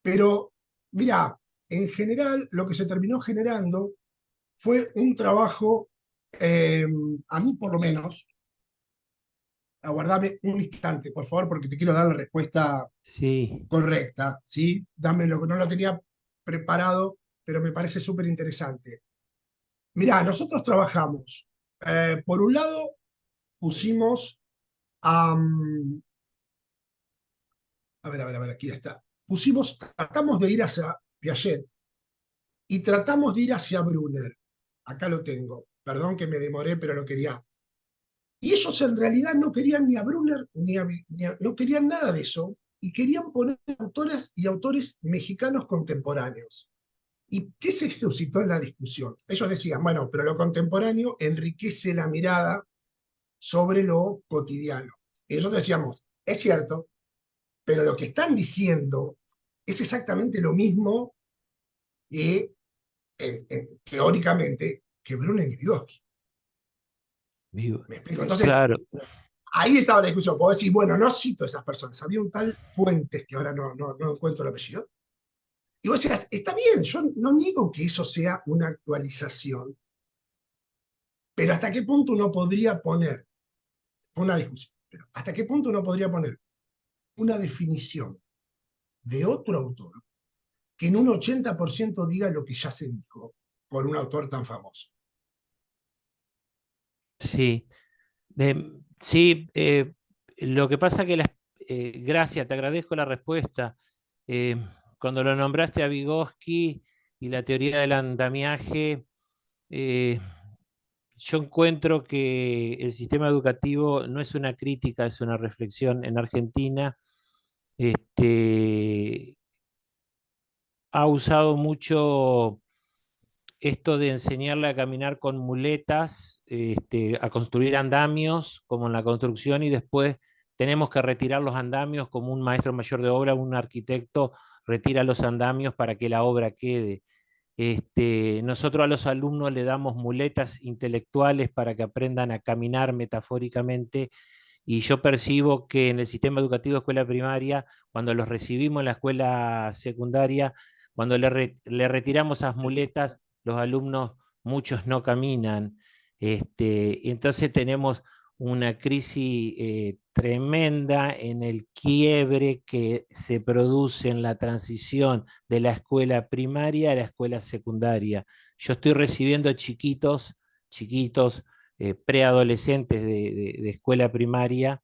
pero mira, en general lo que se terminó generando fue un trabajo, a mí por lo menos, aguardame un instante, por favor, porque te quiero dar la respuesta Sí, correcta, ¿sí? Dámelo, no lo tenía preparado, pero me parece súper interesante. Mirá, nosotros trabajamos, por un lado, pusimos a ver, aquí está. Tratamos de ir hacia Piaget y tratamos de ir hacia Brunner. Acá lo tengo. Perdón que me demoré, pero lo quería. Y ellos en realidad no querían ni a Brunner, no querían nada de eso, y querían poner autoras y autores mexicanos contemporáneos. ¿Y qué se suscitó en la discusión? Ellos decían, bueno, pero lo contemporáneo enriquece la mirada sobre lo cotidiano. Y nosotros decíamos, es cierto, pero lo que están diciendo es exactamente lo mismo que, teóricamente, que Brunner y Vygotsky. Vivo. ¿Me explico? Entonces, Claro, ahí estaba la discusión. Puedo decir, bueno, no cito a esas personas. Había un tal Fuentes, que ahora no encuentro el apellido. Y vos decías, está bien, yo no niego que eso sea una actualización, pero ¿hasta qué punto uno podría poner, fue una discusión, pero ¿hasta qué punto uno podría poner una definición de otro autor que en un 80% diga lo que ya se dijo por un autor tan famoso? sí. Sí, lo que pasa que gracias, te agradezco la respuesta. Eh, Cuando lo nombraste a Vygotsky y la teoría del andamiaje, eh, yo encuentro que el sistema educativo no es una crítica, es una reflexión. En Argentina, este, ha usado mucho esto de enseñarle a caminar con muletas, a construir andamios, como en la construcción, y después tenemos que retirar los andamios como un maestro mayor de obra, un arquitecto retira los andamios para que la obra quede. Nosotros a los alumnos le damos muletas intelectuales para que aprendan a caminar metafóricamente, y yo percibo que en el sistema educativo de escuela primaria, cuando los recibimos en la escuela secundaria, cuando le retiramos esas muletas, los alumnos, muchos no caminan. Entonces tenemos una crisis tremenda en el quiebre que se produce en la transición de la escuela primaria a la escuela secundaria. Yo estoy recibiendo chiquitos, preadolescentes de escuela primaria,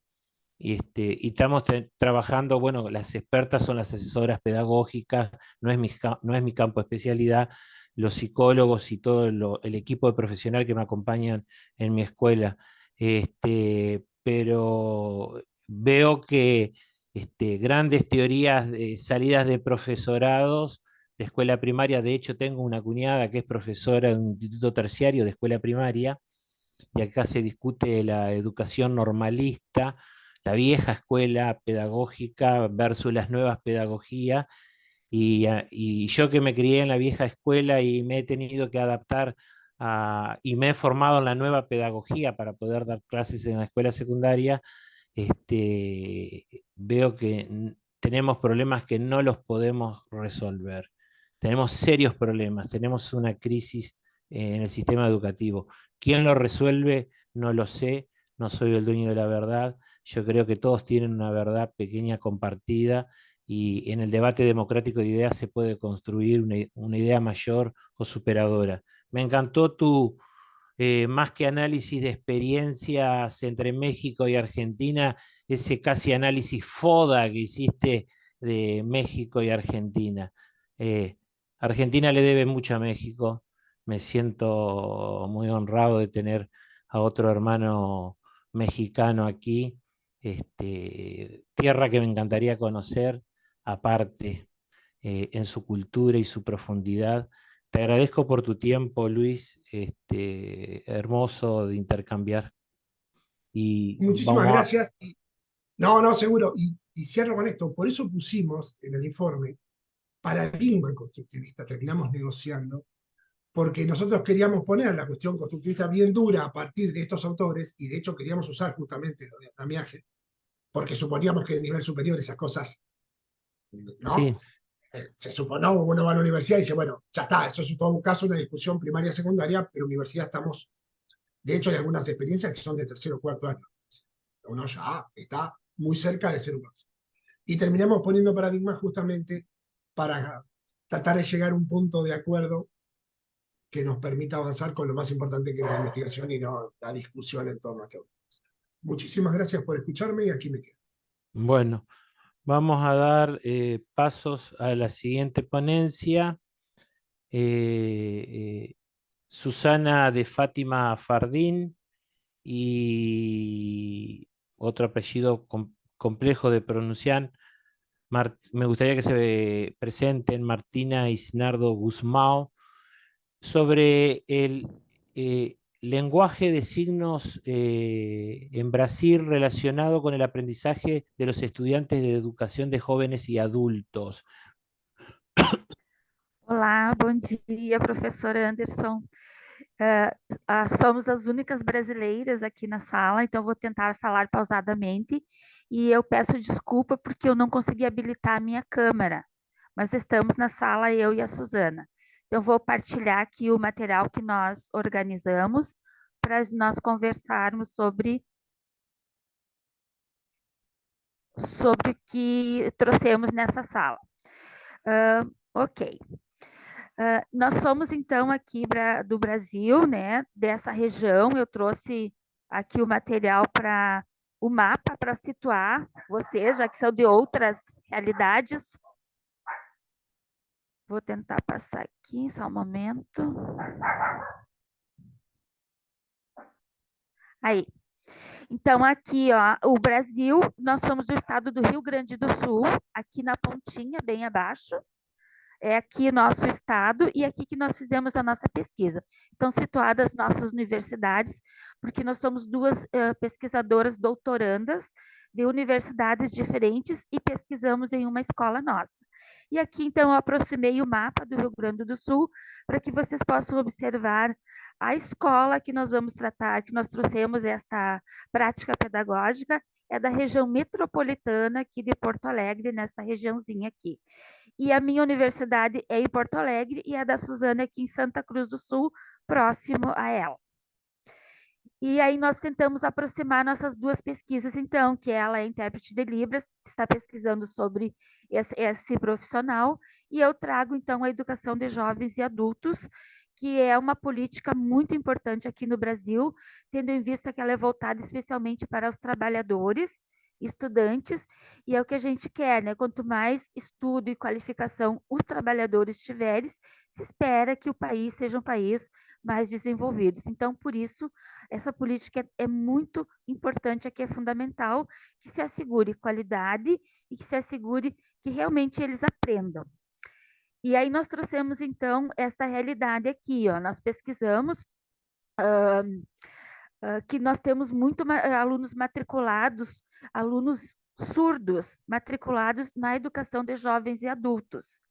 y estamos trabajando, bueno, las expertas son las asesoras pedagógicas, no es mi campo de especialidad, los psicólogos y todo el equipo de profesional que me acompañan en mi escuela. Pero veo que grandes teorías de salidas de profesorados de escuela primaria, de hecho tengo una cuñada que es profesora en un instituto terciario de escuela primaria, y acá se discute la educación normalista, la vieja escuela pedagógica versus las nuevas pedagogías, y yo que me crié en la vieja escuela y me he tenido que adaptar y me he formado en la nueva pedagogía para poder dar clases en la escuela secundaria, veo que tenemos problemas que no los podemos resolver. Tenemos serios problemas, tenemos una crisis en el sistema educativo. ¿Quién lo resuelve? No lo sé, no soy el dueño de la verdad. Yo creo que todos tienen una verdad pequeña compartida, y en el debate democrático de ideas se puede construir una idea mayor o superadora. Me encantó más que análisis de experiencias entre México y Argentina, ese casi análisis FODA que hiciste de México y Argentina. Eh, Argentina le debe mucho a México. Me siento muy honrado de tener a otro hermano mexicano aquí, tierra que me encantaría conocer, aparte, en su cultura y su profundidad. Te agradezco por tu tiempo, Luis, hermoso de intercambiar. Y Muchísimas vamos a... gracias. No, seguro. Y cierro con esto. Por eso pusimos en el informe paradigma constructivista. Terminamos negociando, porque nosotros queríamos poner la cuestión constructivista bien dura a partir de estos autores, y de hecho queríamos usar justamente lo de andamiaje, porque suponíamos que a nivel superior esas cosas, ¿no? Sí, Se supone, uno va a la universidad y dice, bueno, ya está, eso es todo un caso, una discusión primaria, secundaria, pero universidad estamos, de hecho hay algunas experiencias que son de tercero o cuarto año. Uno ya está muy cerca de ser un profesor. Y terminamos poniendo paradigmas justamente para tratar de llegar a un punto de acuerdo que nos permita avanzar con lo más importante, que es la investigación y no la discusión en torno a qué. Muchísimas gracias por escucharme y aquí me quedo. bueno, vamos a dar pasos a la siguiente ponencia. Eh, Susana de Fátima Fardín, y otro apellido complejo de pronunciar. Me gustaría que se presenten Martina y Sinardo Guzmão sobre el lenguaje de signos en Brasil relacionado con el aprendizaje de los estudiantes de educación de jóvenes y adultos. Olá, bom dia, professor Anderson. Somos as únicas brasileiras aqui na sala, então vou tentar falar pausadamente e eu peço desculpa porque eu não consegui habilitar a minha câmera, mas estamos na sala, eu e a Suzana. Então vou partilhar aqui o material que nós organizamos para nós conversarmos sobre o que trouxemos nessa sala. Ok. Nós somos, então, aqui do Brasil, né, dessa região. Eu trouxe aqui o material o mapa para situar vocês, já que são de outras realidades. Vou tentar passar aqui, só um momento. Aí. Então, aqui, ó, o Brasil, nós somos do estado do Rio Grande do Sul, aqui na pontinha, bem abaixo. É aqui nosso estado e aqui que nós fizemos a nossa pesquisa. Estão situadas nossas universidades, porque nós somos duas pesquisadoras doutorandas de universidades diferentes e pesquisamos em uma escola nossa. E aqui, então, eu aproximei o mapa do Rio Grande do Sul para que vocês possam observar a escola que nós vamos tratar, que nós trouxemos esta prática pedagógica, é da região metropolitana aqui de Porto Alegre, nesta regiãozinha aqui. E a minha universidade é em Porto Alegre e a da Suzana aqui em Santa Cruz do Sul, próximo a ela. E aí nós tentamos aproximar nossas duas pesquisas, então, que ela é intérprete de Libras, está pesquisando sobre esse profissional, e eu trago, então, a educação de jovens e adultos, que é uma política muito importante aqui no Brasil, tendo em vista que ela é voltada especialmente para os trabalhadores, estudantes, e é o que a gente quer, né? Quanto mais estudo e qualificação os trabalhadores tiverem, se espera que o país seja um país mais desenvolvido. Então, por isso, essa política é muito importante aqui, é fundamental que se assegure qualidade e que se assegure que realmente eles aprendam. E aí nós trouxemos, então, essa realidade aqui, ó. Nós pesquisamos que nós temos alunos matriculados, alunos surdos matriculados na educação de jovens e adultos.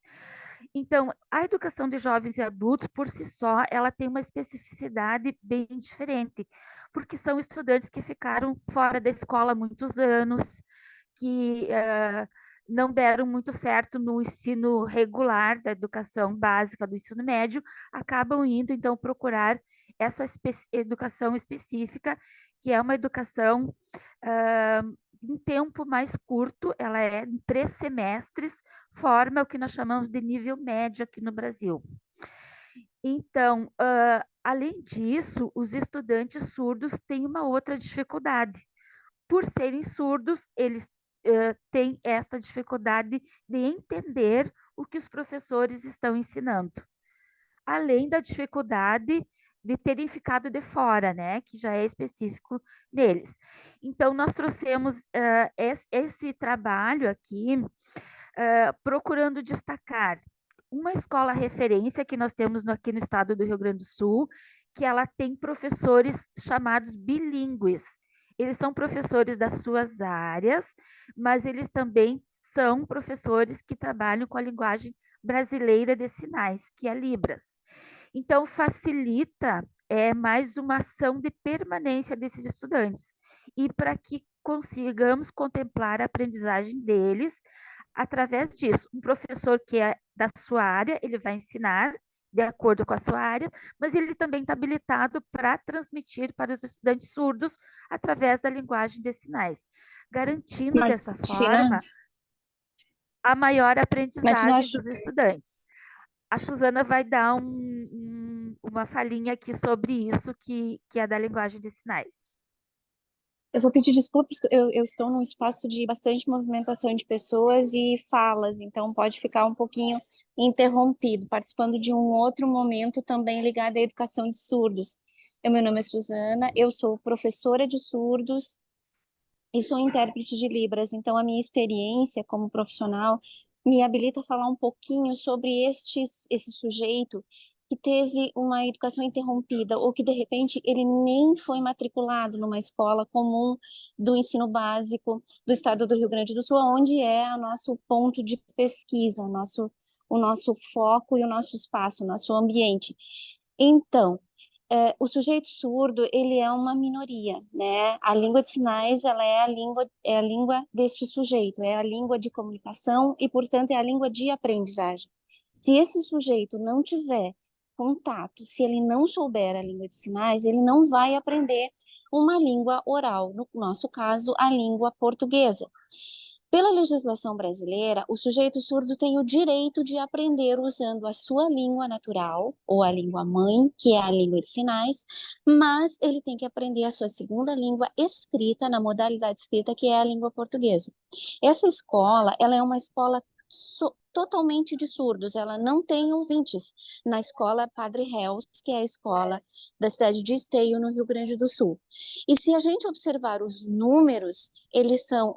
Então, a educação de jovens e adultos, por si só, ela tem uma especificidade bem diferente, porque são estudantes que ficaram fora da escola há muitos anos, que não deram muito certo no ensino regular da educação básica do ensino médio, acabam indo, então, procurar essa educação específica, que é uma educação em tempo mais curto, ela é em 3 semestres, forma o que nós chamamos de nível médio aqui no Brasil. Então, além disso, os estudantes surdos têm uma outra dificuldade. Por serem surdos, eles têm essa dificuldade de entender o que os professores estão ensinando. Além da dificuldade de terem ficado de fora, né, que já é específico deles. Então, nós trouxemos esse trabalho aqui, procurando destacar uma escola referência que nós temos aqui no estado do Rio Grande do Sul, que ela tem professores chamados bilíngues. Eles são professores das suas áreas, mas eles também são professores que trabalham com a linguagem brasileira de sinais, que é Libras. Então, facilita mais uma ação de permanência desses estudantes. E para que consigamos contemplar a aprendizagem deles através disso. Um professor que é da sua área, ele vai ensinar de acordo com a sua área, mas ele também está habilitado para transmitir para os estudantes surdos através da linguagem de sinais, garantindo dessa forma a maior aprendizagem dos estudantes. A Suzana vai dar uma falinha aqui sobre isso, que é da linguagem de sinais. Eu vou pedir desculpas, eu estou num espaço de bastante movimentação de pessoas e falas, então pode ficar um pouquinho interrompido, participando de um outro momento também ligado à educação de surdos. Meu nome é Suzana, eu sou professora de surdos e sou intérprete de Libras, então a minha experiência como profissional me habilita a falar um pouquinho sobre esse sujeito que teve uma educação interrompida ou que de repente ele nem foi matriculado numa escola comum do ensino básico do estado do Rio Grande do Sul, onde é o nosso ponto de pesquisa, o nosso foco e o nosso espaço, o nosso ambiente. Então, o sujeito surdo, ele é uma minoria, né? A língua de sinais, ela é a língua deste sujeito, é a língua de comunicação e, portanto, é a língua de aprendizagem. Se esse sujeito não tiver contato, se ele não souber a língua de sinais, ele não vai aprender uma língua oral, no nosso caso, a língua portuguesa. Pela legislação brasileira, o sujeito surdo tem o direito de aprender usando a sua língua natural, ou a língua mãe, que é a língua de sinais, mas ele tem que aprender a sua segunda língua escrita, na modalidade escrita, que é a língua portuguesa. Essa escola, ela é uma escola totalmente de surdos, ela não tem ouvintes na escola Padre Reus, que é a escola da cidade de Esteio, no Rio Grande do Sul. E se a gente observar os números,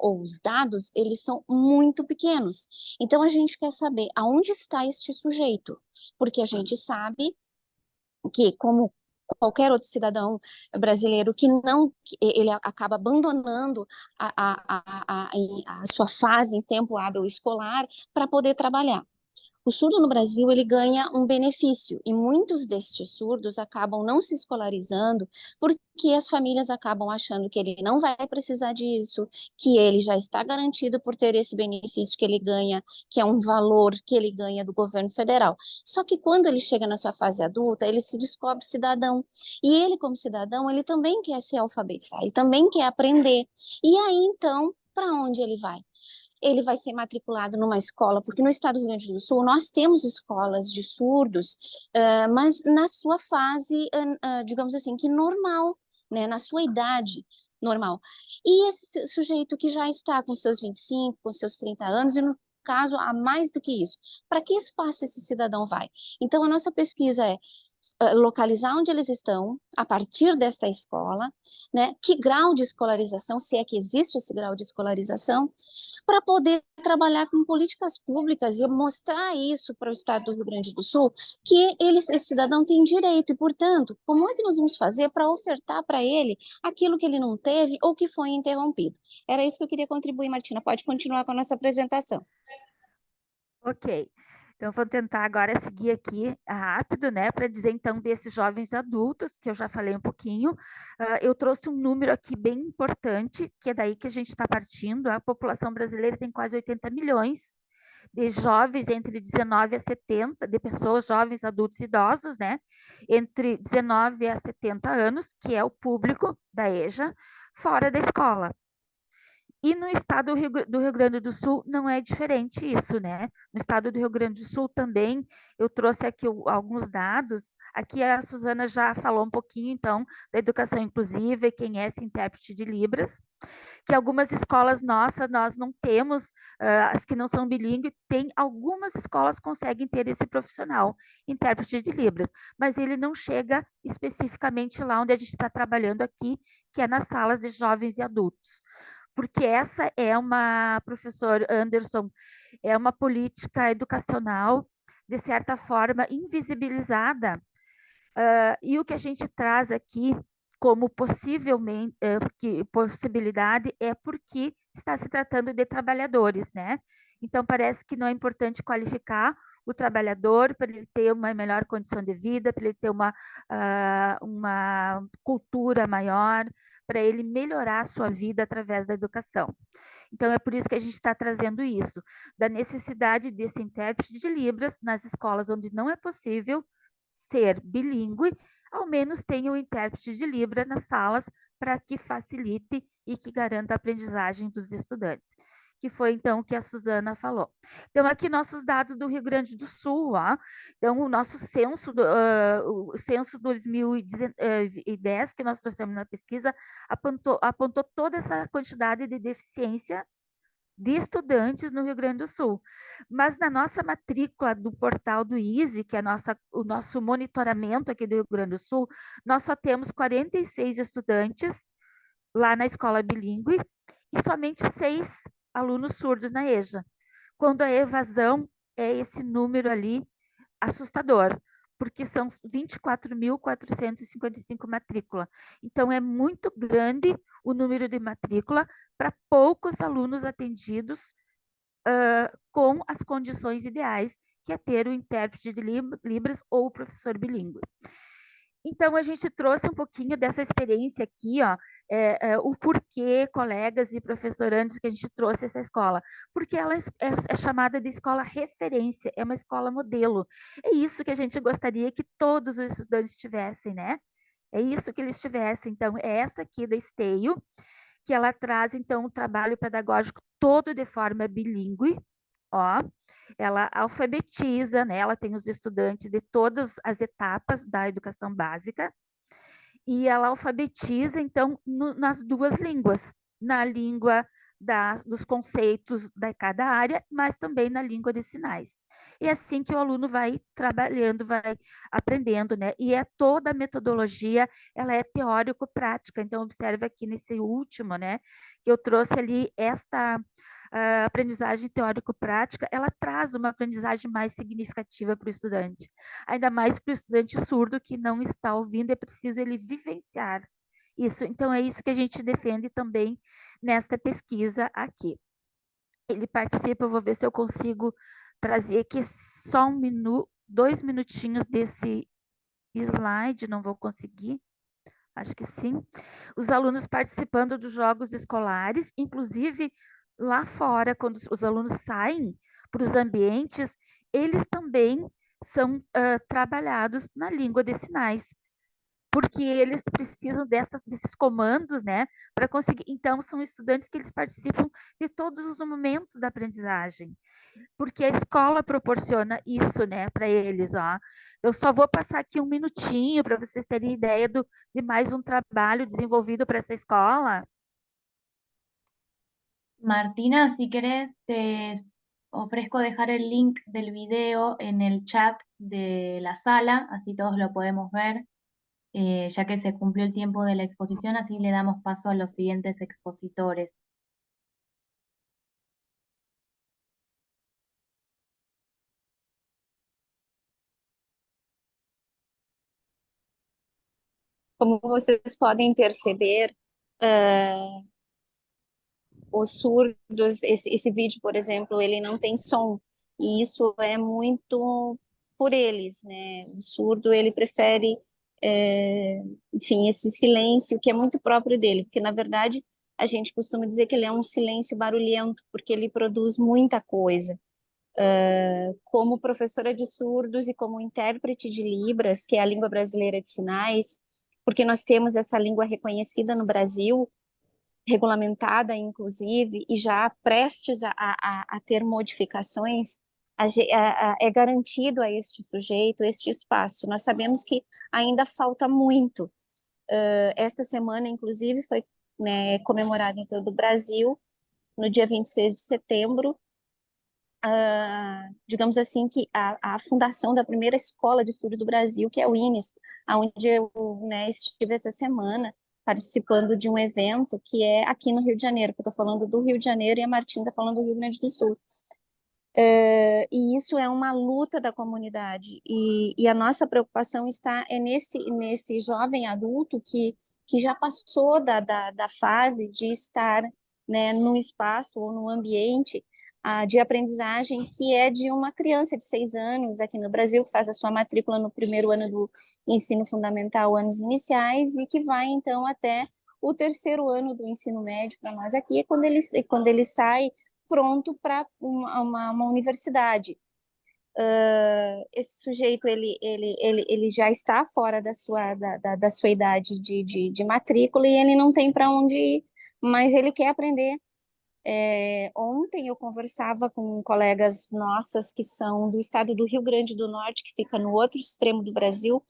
ou os dados, eles são muito pequenos. Então a gente quer saber aonde está este sujeito, porque a gente sabe que, como qualquer outro cidadão brasileiro ele acaba abandonando a sua fase em tempo hábil escolar para poder trabalhar. O surdo no Brasil, ele ganha um benefício, e muitos destes surdos acabam não se escolarizando porque as famílias acabam achando que ele não vai precisar disso, que ele já está garantido por ter esse benefício que ele ganha, que é um valor que ele ganha do governo federal. Só que quando ele chega na sua fase adulta, ele se descobre cidadão, e ele, como cidadão, ele também quer se alfabetizar, ele também quer aprender. E aí, então, para onde ele vai? Ele vai ser matriculado numa escola, porque no estado do Rio Grande do Sul nós temos escolas de surdos, mas na sua fase, digamos assim, que normal, né, na sua idade normal. E esse sujeito que já está com seus 25, com seus 30 anos, e no caso, há mais do que isso, para que espaço esse cidadão vai? Então, a nossa pesquisa é localizar onde eles estão, a partir desta escola, né? Que grau de escolarização, se é que existe esse grau de escolarização, para poder trabalhar com políticas públicas e mostrar isso para o estado do Rio Grande do Sul, que esse cidadão tem direito, e, portanto, como é que nós vamos fazer para ofertar para ele aquilo que ele não teve ou que foi interrompido? Era isso que eu queria contribuir, Martina. Pode continuar com a nossa apresentação. Ok. Então, vou tentar agora seguir aqui rápido, né, para dizer então desses jovens adultos, que eu já falei um pouquinho. Eu trouxe um número aqui bem importante, que é daí que a gente está partindo. A população brasileira tem quase 80 milhões de jovens entre 19 a 70, de pessoas jovens, adultos e idosos, né, entre 19 a 70 anos, que é o público da EJA, fora da escola. E no estado do Rio Grande do Sul não é diferente isso, né? No estado do Rio Grande do Sul também, eu trouxe aqui alguns dados. Aqui a Suzana já falou um pouquinho, então, da educação inclusiva e quem é esse intérprete de Libras, que algumas escolas nossas, nós não temos, as que não são bilíngues, tem algumas escolas conseguem ter esse profissional, intérprete de Libras, mas ele não chega especificamente lá onde a gente está trabalhando aqui, que é nas salas de jovens e adultos. Porque essa é uma, professor Anderson, é uma política educacional, de certa forma, invisibilizada, e o que a gente traz aqui como possibilidade é porque está se tratando de trabalhadores, né? Então, parece que não é importante qualificar o trabalhador para ele ter uma melhor condição de vida, para ele ter uma cultura maior, para ele melhorar a sua vida através da educação. Então, é por isso que a gente está trazendo isso, da necessidade desse intérprete de Libras nas escolas onde não é possível ser bilíngue, ao menos tenha o intérprete de Libras nas salas para que facilite e que garanta a aprendizagem dos estudantes. Que foi, então, o que a Suzana falou. Então, aqui nossos dados do Rio Grande do Sul, ó. Então, o nosso censo, o censo 2010, que nós trouxemos na pesquisa, apontou toda essa quantidade de deficiência de estudantes no Rio Grande do Sul. Mas na nossa matrícula do portal do ISE, que é o nosso monitoramento aqui do Rio Grande do Sul, nós só temos 46 estudantes lá na escola bilíngue e somente 6 alunos surdos na EJA, quando a evasão é esse número ali assustador, porque são 24.455 matrícula. Então, é muito grande o número de matrícula para poucos alunos atendidos com as condições ideais, que é ter o intérprete de Libras ou o professor bilíngue. Então, a gente trouxe um pouquinho dessa experiência aqui, ó, o porquê, colegas e professorandos, que a gente trouxe essa escola. Porque ela é chamada de escola referência, é uma escola modelo. É isso que a gente gostaria que todos os estudantes tivessem, né? É isso que eles tivessem. Então, é essa aqui da Esteio, que ela traz, então, um trabalho pedagógico todo de forma bilíngue, ó. Ela alfabetiza, né? Ela tem os estudantes de todas as etapas da educação básica e ela alfabetiza, então, nas duas línguas, na língua dos conceitos de cada área, mas também na língua de sinais. E é assim que o aluno vai trabalhando, vai aprendendo, né? E toda a metodologia, ela é teórico-prática. Então, observa aqui nesse último, né? Que eu trouxe ali esta a aprendizagem teórico-prática, ela traz uma aprendizagem mais significativa para o estudante. Ainda mais para o estudante surdo que não está ouvindo, é preciso ele vivenciar isso. Então, é isso que a gente defende também nesta pesquisa aqui. Ele participa, eu vou ver se eu consigo trazer aqui só 2 minutinhos desse slide, não vou conseguir. Acho que sim. Os alunos participando dos jogos escolares, inclusive lá fora, quando os alunos saem para os ambientes, eles também são trabalhados na língua de sinais, porque eles precisam desses comandos, né, para conseguir. Então, são estudantes que eles participam de todos os momentos da aprendizagem, porque a escola proporciona isso, né, para eles, ó. Eu só vou passar aqui um minutinho para vocês terem ideia de mais um trabalho desenvolvido para essa escola. Martina, si querés, te ofrezco dejar el link del video en el chat de la sala, así todos lo podemos ver, ya que se cumplió el tiempo de la exposición, así le damos paso a los siguientes expositores. Como vocês podem perceber, os surdos, esse vídeo, por exemplo, ele não tem som, e isso é muito por eles, né? O surdo, ele prefere, enfim, esse silêncio que é muito próprio dele, porque, na verdade, a gente costuma dizer que ele é um silêncio barulhento, porque ele produz muita coisa. Como professora de surdos e como intérprete de Libras, que é a língua brasileira de sinais, porque nós temos essa língua reconhecida no Brasil, regulamentada, inclusive, e já prestes a ter modificações, é garantido a este sujeito este espaço. Nós sabemos que ainda falta muito. Esta semana, inclusive, foi, né, comemorada em todo o Brasil, no dia 26 de setembro, digamos assim, que a fundação da primeira escola de surdos do Brasil, que é o INES, onde eu, né, estive essa semana participando de um evento que é aqui no Rio de Janeiro, porque eu estou falando do Rio de Janeiro e a Martina está falando do Rio Grande do Sul. E isso é uma luta da comunidade, e a nossa preocupação está nesse jovem adulto que já passou da fase de estar, né, no espaço ou no ambiente de aprendizagem que é de uma criança de 6 anos aqui no Brasil, que faz a sua matrícula no primeiro ano do ensino fundamental, anos iniciais, e que vai então até o terceiro ano do ensino médio para nós aqui, é quando ele sai pronto para uma universidade. Esse sujeito ele já está fora da sua idade de matrícula e ele não tem para onde ir, mas ele quer aprender. Ontem eu conversava com colegas nossas que são do estado do Rio Grande do Norte, que fica no outro extremo do Brasil,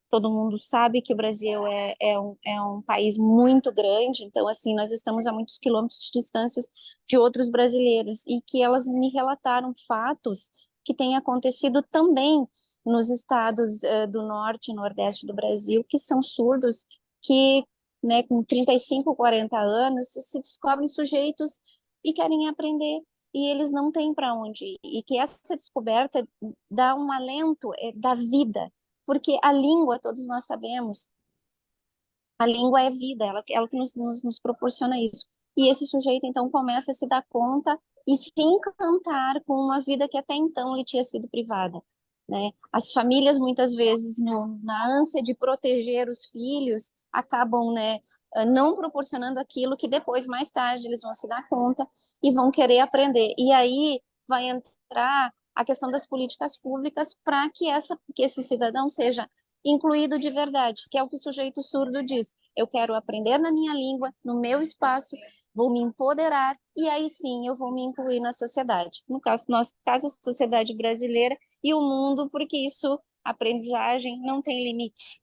Todo mundo sabe que o Brasil é um país muito grande, então, assim, nós estamos a muitos quilômetros de distâncias de outros brasileiros, e que elas me relataram fatos que têm acontecido também nos estados do norte e nordeste do Brasil, que são surdos, que, né, com 35, 40 anos, se descobrem sujeitos e querem aprender, e eles não têm para onde ir. E que essa descoberta dá um alento da vida, porque a língua, todos nós sabemos, a língua é vida, ela que nos proporciona isso. E esse sujeito, então, começa a se dar conta e se encantar com uma vida que até então lhe tinha sido privada, né? As famílias, muitas vezes, na ânsia de proteger os filhos, acabam, né, não proporcionando aquilo que depois, mais tarde, eles vão se dar conta e vão querer aprender. E aí vai entrar a questão das políticas públicas para que esse cidadão seja incluído de verdade, que é o que o sujeito surdo diz. Eu quero aprender na minha língua, no meu espaço, vou me empoderar e aí sim eu vou me incluir na sociedade. No nosso caso, a sociedade brasileira e o mundo, porque isso, a aprendizagem não tem limite.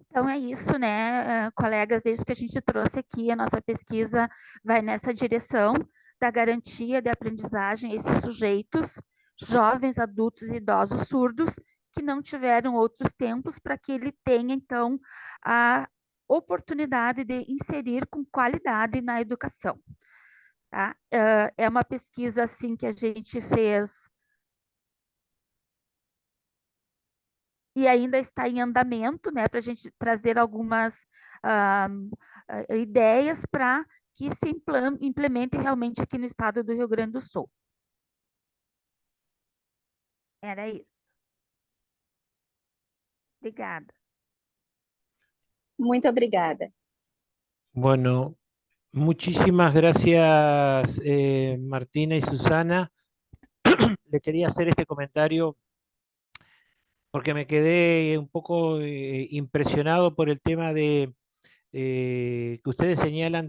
Então é isso, né, colegas, é isso que a gente trouxe aqui, a nossa pesquisa vai nessa direção da garantia de aprendizagem a esses sujeitos, jovens, adultos e idosos surdos, que não tiveram outros tempos, para que ele tenha, então, a oportunidade de inserir com qualidade na educação. Tá? É uma pesquisa, assim, que a gente fez e ainda está em andamento, né, para a gente trazer algumas ideias para que se implemente realmente aqui no estado do Rio Grande do Sul. Era isso. Obrigada. Muito obrigada. Bueno, muchísimas gracias, Martina y Susana. Le quería hacer este comentario porque me quedé un poco impresionado por el tema de que ustedes señalan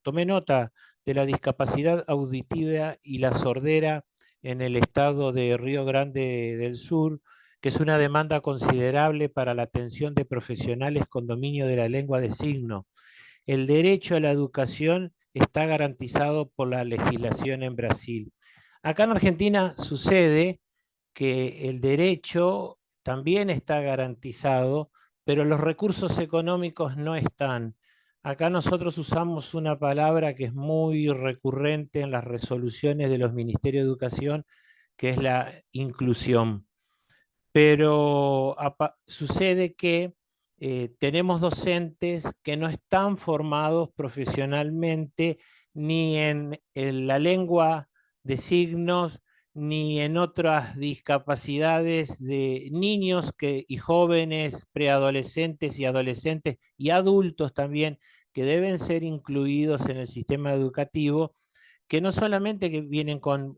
tomé nota de la discapacidad auditiva y la sordera en el estado de Río Grande del Sur, que es una demanda considerable para la atención de profesionales con dominio de la lengua de signos. El derecho a la educación está garantizado por la legislación en Brasil. Acá en Argentina sucede que el derecho también está garantizado, pero los recursos económicos no están. Acá nosotros usamos una palabra que es muy recurrente en las resoluciones de los Ministerios de Educación, que es la inclusión. Pero sucede que tenemos docentes que no están formados profesionalmente ni en la lengua de signos, ni en otras discapacidades de niños y jóvenes, preadolescentes y adolescentes y adultos también, que deben ser incluidos en el sistema educativo, que no solamente que vienen con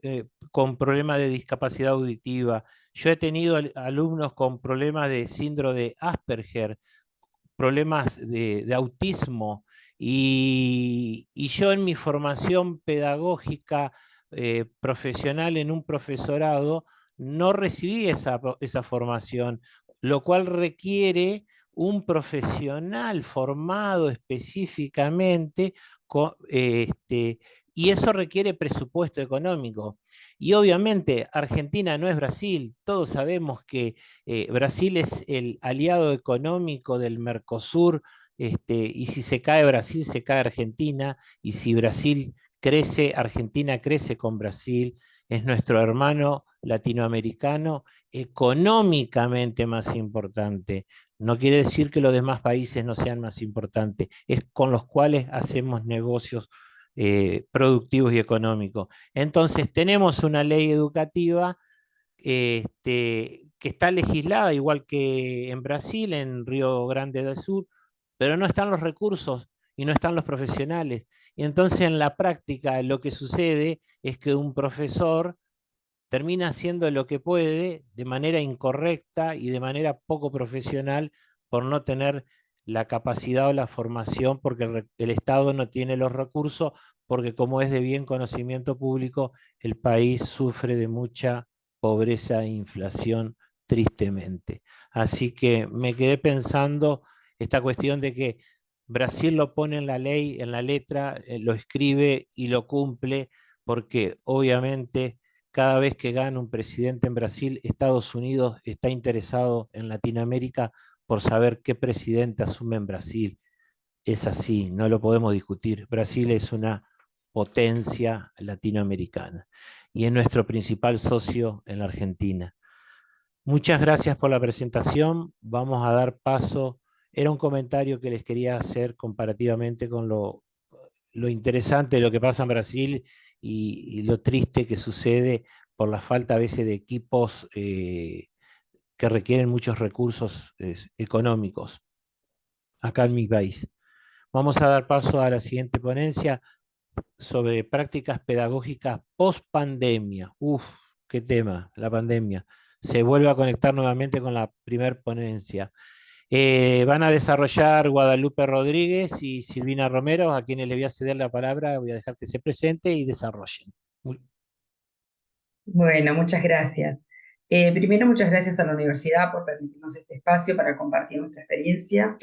problemas de discapacidad auditiva. Yo he tenido alumnos con problemas de síndrome de Asperger, problemas de autismo, y yo en mi formación pedagógica profesional en un profesorado no recibí esa formación, lo cual requiere un profesional formado específicamente y eso requiere presupuesto económico. Y obviamente Argentina no es Brasil, todos sabemos que Brasil es el aliado económico del Mercosur, y si se cae Brasil, se cae Argentina, y si Brasil crece, Argentina crece con Brasil, es nuestro hermano latinoamericano económicamente más importante. No quiere decir que los demás países no sean más importantes, es con los cuales hacemos negocios productivos y económicos. Entonces tenemos una ley educativa que está legislada igual que en Brasil, en Río Grande do Sul, pero no están los recursos y no están los profesionales. Y entonces en la práctica lo que sucede es que un profesor termina haciendo lo que puede de manera incorrecta y de manera poco profesional por no tener la capacidad o la formación, porque el Estado no tiene los recursos, porque como es de bien conocimiento público, el país sufre de mucha pobreza e inflación tristemente. Así que me quedé pensando esta cuestión de que Brasil lo pone en la ley, en la letra, lo escribe y lo cumple, porque obviamente cada vez que gana un presidente en Brasil, Estados Unidos está interesado en Latinoamérica por saber qué presidente asume en Brasil. Es así, no lo podemos discutir. Brasil es una potencia latinoamericana y es nuestro principal socio en la Argentina. Muchas gracias por la presentación. Vamos a dar paso. Era un comentario que les quería hacer comparativamente con lo interesante de lo que pasa en Brasil y lo triste que sucede por la falta a veces de equipos que requieren muchos recursos económicos acá en mi país. Vamos a dar paso a la siguiente ponencia sobre prácticas pedagógicas post pandemia. Uf, qué tema, la pandemia. Se vuelve a conectar nuevamente con la primer ponencia. Van a desarrollar Guadalupe Rodríguez y Silvina Romero, a quienes le voy a ceder la palabra, voy a dejar que se presente y desarrollen. Bueno, muchas gracias. Primero, muchas gracias a la universidad por permitirnos este espacio para compartir nuestra experiencia.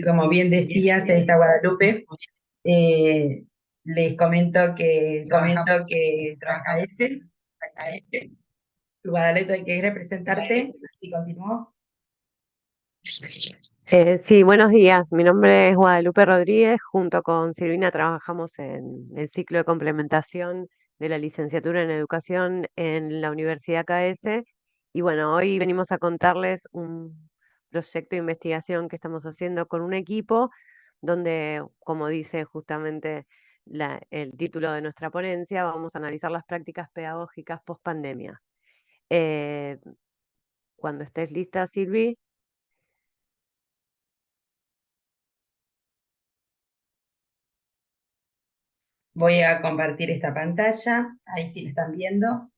Como bien decía, Celesta Guadalupe, les comento que trabaja ese. Guadalupe, ¿querés representarte? Si continúo. Sí, buenos días. Mi nombre es Guadalupe Rodríguez. Junto con Silvina trabajamos en el ciclo de complementación de la licenciatura en educación en la Universidad KS. Y bueno, hoy venimos a contarles un proyecto de investigación que estamos haciendo con un equipo donde, como dice justamente el título de nuestra ponencia, vamos a analizar las prácticas pedagógicas post pandemia. Cuando estés lista, Silvi. Voy a compartir esta pantalla, ahí sí la están viendo.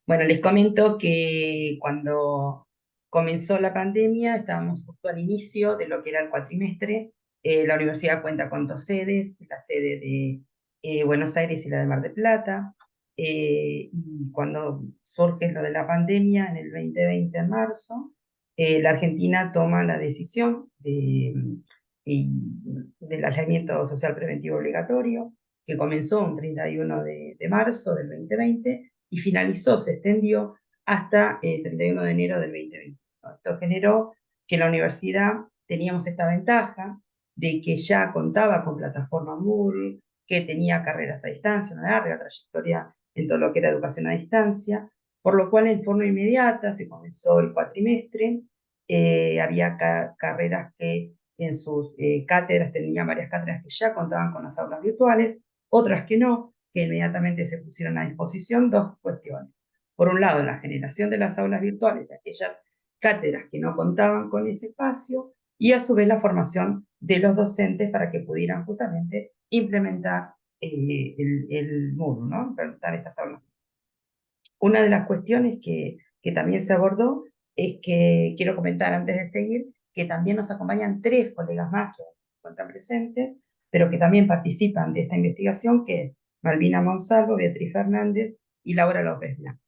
Bueno, les comento que cuando comenzó la pandemia, estábamos justo al inicio de lo que era el cuatrimestre. La universidad cuenta con 2 sedes, la sede de Buenos Aires y la de Mar del Plata. Y cuando surge lo de la pandemia, en el 2020, en marzo, la Argentina toma la decisión del aislamiento social preventivo obligatorio, que comenzó un 31 de marzo del 2020 y finalizó, se extendió hasta el 31 de enero del 2021. Esto generó que la universidad teníamos esta ventaja de que ya contaba con plataforma Moodle, que tenía carreras a distancia, una larga trayectoria en todo lo que era educación a distancia, por lo cual en forma inmediata se comenzó el cuatrimestre. Había carreras que en sus cátedras tenían varias cátedras que ya contaban con las aulas virtuales, otras que no, que inmediatamente se pusieron a disposición 2 cuestiones. Por un lado, la generación de las aulas virtuales de aquellas cátedras que no contaban con ese espacio y a su vez la formación de los docentes para que pudieran justamente implementar el Moodle, ¿no? Implementar estas aulas. Una de las cuestiones que también se abordó es que, quiero comentar antes de seguir, que también nos acompañan 3 colegas más que se encuentran presentes, pero que también participan de esta investigación, que es Malvina Monsalvo, Beatriz Fernández y Laura López Blanco.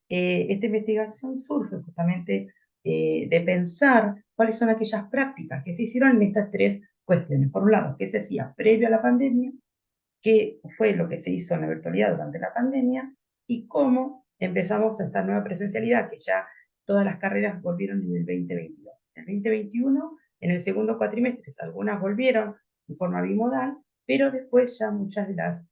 Esta investigación surge justamente de pensar cuáles son aquellas prácticas que se hicieron en estas 3 cuestiones. Por un lado, qué se hacía previo a la pandemia, qué fue lo que se hizo en la virtualidad durante la pandemia y cómo empezamos esta nueva presencialidad, que ya todas las carreras volvieron en el 2022. En el 2021, en el segundo cuatrimestre, algunas volvieron en forma bimodal, pero después ya muchas de las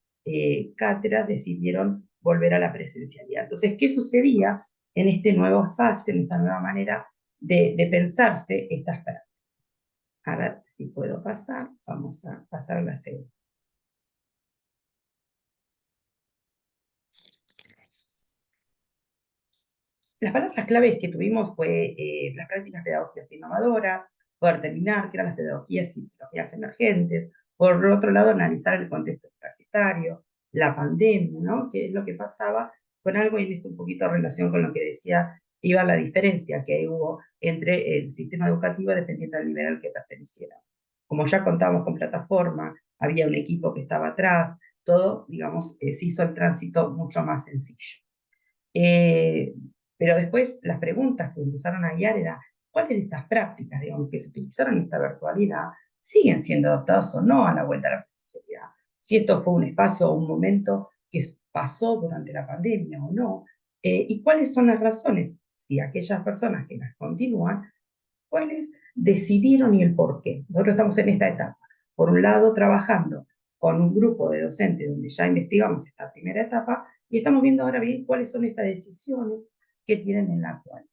cátedras decidieron volver a la presencialidad. Entonces, ¿qué sucedía en este nuevo espacio, en esta nueva manera de pensarse estas prácticas? A ver si puedo pasar, vamos a pasar a la segunda. Las palabras claves que tuvimos fue las prácticas pedagógicas innovadoras, poder terminar, que eran las pedagogías y tecnologías emergentes. Por otro lado, analizar el contexto universitario, la pandemia, ¿no? Qué es lo que pasaba con algo, y en esto un poquito en relación con lo que decía Iba, la diferencia que hubo entre el sistema educativo dependiendo del nivel al que perteneciera. Como ya contábamos con plataforma, había un equipo que estaba atrás, todo, digamos, se hizo el tránsito mucho más sencillo. Pero después las preguntas que empezaron a guiar era, ¿cuáles de estas prácticas, digamos, que se utilizaron en esta virtualidad siguen siendo adaptadas o no a la vuelta a la presencialidad? Si esto fue un espacio o un momento que pasó durante la pandemia o no, y cuáles son las razones, si aquellas personas que las continúan, cuáles decidieron y el por qué. Nosotros estamos en esta etapa. Por un lado, trabajando con un grupo de docentes donde ya investigamos esta primera etapa y estamos viendo ahora bien cuáles son estas decisiones que tienen en la actual.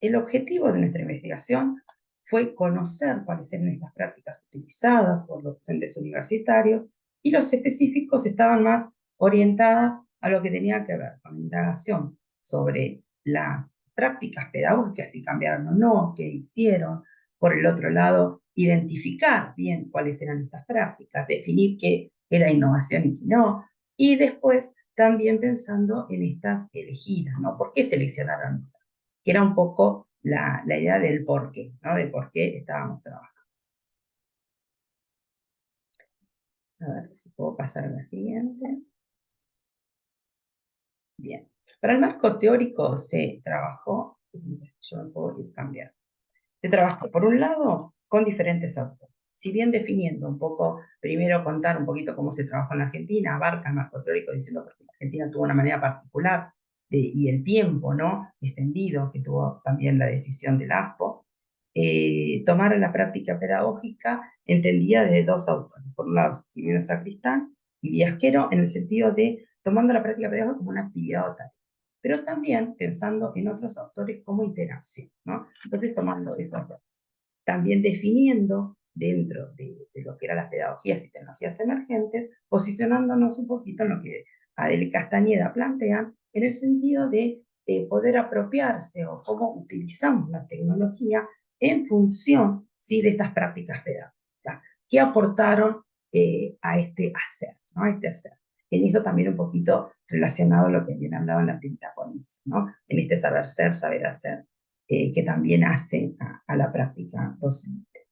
El objetivo de nuestra investigación fue conocer cuáles eran estas prácticas utilizadas por los docentes universitarios y los específicos estaban más orientadas a lo que tenía que ver con la indagación sobre las prácticas pedagógicas, si cambiaron o no, qué hicieron. Por el otro lado, identificar bien cuáles eran estas prácticas, definir qué era innovación y qué no, y después también pensando en estas elegidas, ¿no? ¿Por qué seleccionaron esas? Que era un poco la idea del por qué, ¿no? De por qué estábamos trabajando. A ver si puedo pasar a la siguiente. Bien. Para el marco teórico se trabajó, yo me puedo ir cambiando. Se trabajó, por un lado, con diferentes autores. Si bien definiendo un poco, primero contar un poquito cómo se trabajó en la Argentina, abarca el marco teórico diciendo que la Argentina tuvo una manera particular y el tiempo, ¿no?, extendido que tuvo también la decisión del ASPO, tomar la práctica pedagógica entendida de dos autores. Por un lado, Jimeno Sacristán y Díaz Quero, en el sentido de tomando la práctica pedagógica como una actividad o tarea, pero también pensando en otros autores como interacción, ¿no? Entonces, tomando estos dos. También definiendo dentro de lo que eran las pedagogías y tecnologías emergentes, posicionándonos un poquito en lo que Adel y Castañeda plantean, en el sentido de poder apropiarse o cómo utilizamos la tecnología en función, ¿sí?, de estas prácticas pedagógicas que aportaron a este hacer, ¿no? A este hacer. En esto también un poquito relacionado a lo que bien hablado en la primera ponencia, ¿no? En este saber ser, saber hacer, que también hace a la práctica docente.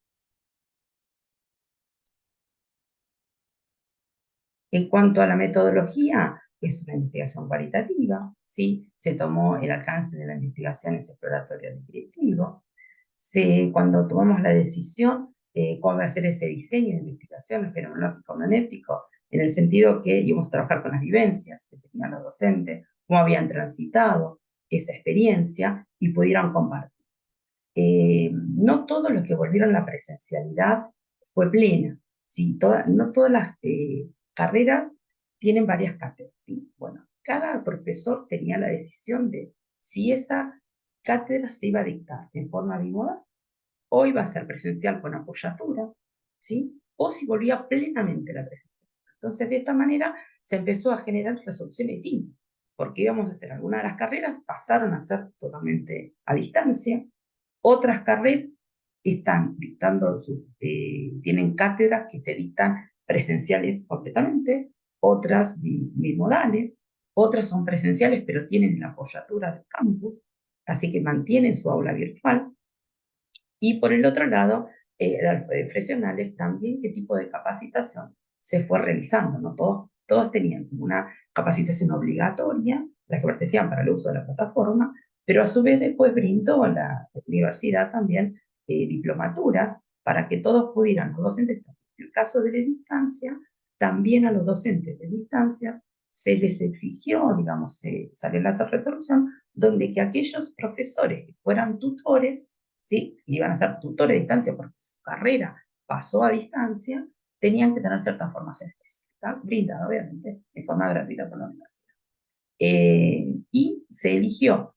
En cuanto a la metodología, es una investigación cualitativa, ¿sí? Se tomó el alcance de la investigación ese exploratorio descriptivo. Cuando tomamos la decisión, cómo hacer ese diseño de investigación fenomenológico-hermenéutico, en el sentido que íbamos a trabajar con las vivencias que tenían los docentes, cómo habían transitado esa experiencia y pudieron compartir. No todos los que volvieron a la presencialidad fue plena, ¿sí? No todas las carreras tienen varias cátedras, ¿sí? Bueno, cada profesor tenía la decisión de si esa cátedra se iba a dictar en forma bimodal o iba a ser presencial con apoyatura, ¿sí? O si volvía plenamente a la presencialidad. Entonces, de esta manera se empezó a generar resoluciones distintas, porque íbamos a hacer algunas de las carreras, pasaron a ser totalmente a distancia. Otras carreras están dictando, tienen cátedras que se dictan presenciales completamente, otras bimodales, otras son presenciales pero tienen la apoyatura del campus, así que mantienen su aula virtual. Y por el otro lado, los profesionales también qué tipo de capacitación se fue realizando, ¿no? Todos tenían una capacitación obligatoria, las que pertenecían para el uso de la plataforma, pero a su vez después brindó a la universidad también diplomaturas para que todos pudieran, los docentes, en el caso de la distancia, también a los docentes de distancia se les exigió, digamos, salió la resolución, donde que aquellos profesores que fueran tutores, ¿sí?, que iban a ser tutores de distancia porque su carrera pasó a distancia, tenían que tener cierta formación específica, brindada obviamente de forma gratuita por la universidad. Y se eligió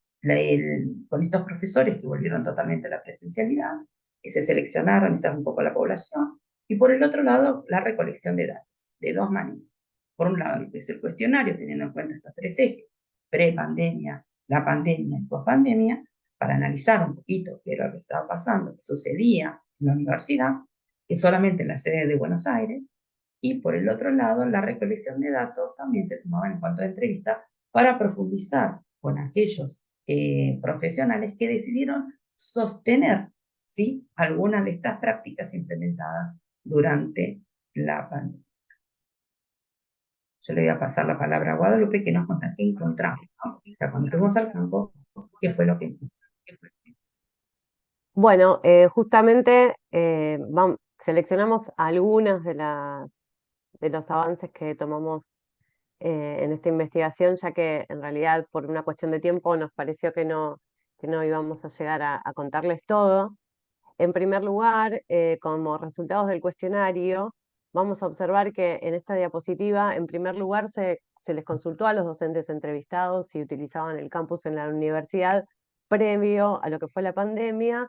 con estos profesores que volvieron totalmente a la presencialidad, que se seleccionaron, esa es un poco la población, y por el otro lado, la recolección de datos, de dos maneras. Por un lado, lo que es el cuestionario, teniendo en cuenta estos tres ejes, pre-pandemia, la pandemia y post-pandemia, para analizar un poquito qué era lo que estaba pasando, qué sucedía en la universidad, que solamente en la sede de Buenos Aires, y por el otro lado, la recolección de datos también se tomaba en cuanto a entrevista para profundizar con aquellos profesionales que decidieron sostener, ¿sí?, algunas de estas prácticas implementadas durante la pandemia. Yo le voy a pasar la palabra a Guadalupe, que nos cuenta qué encontramos, ¿no? O sea, cuando fuimos al campo, ¿qué fue lo que Bueno, justamente seleccionamos algunas de los avances que tomamos en esta investigación, ya que en realidad por una cuestión de tiempo nos pareció que no íbamos a llegar a contarles todo. En primer lugar, como resultados del cuestionario, vamos a observar que en esta diapositiva, en primer lugar, se les consultó a los docentes entrevistados si utilizaban el campus en la universidad previo a lo que fue la pandemia,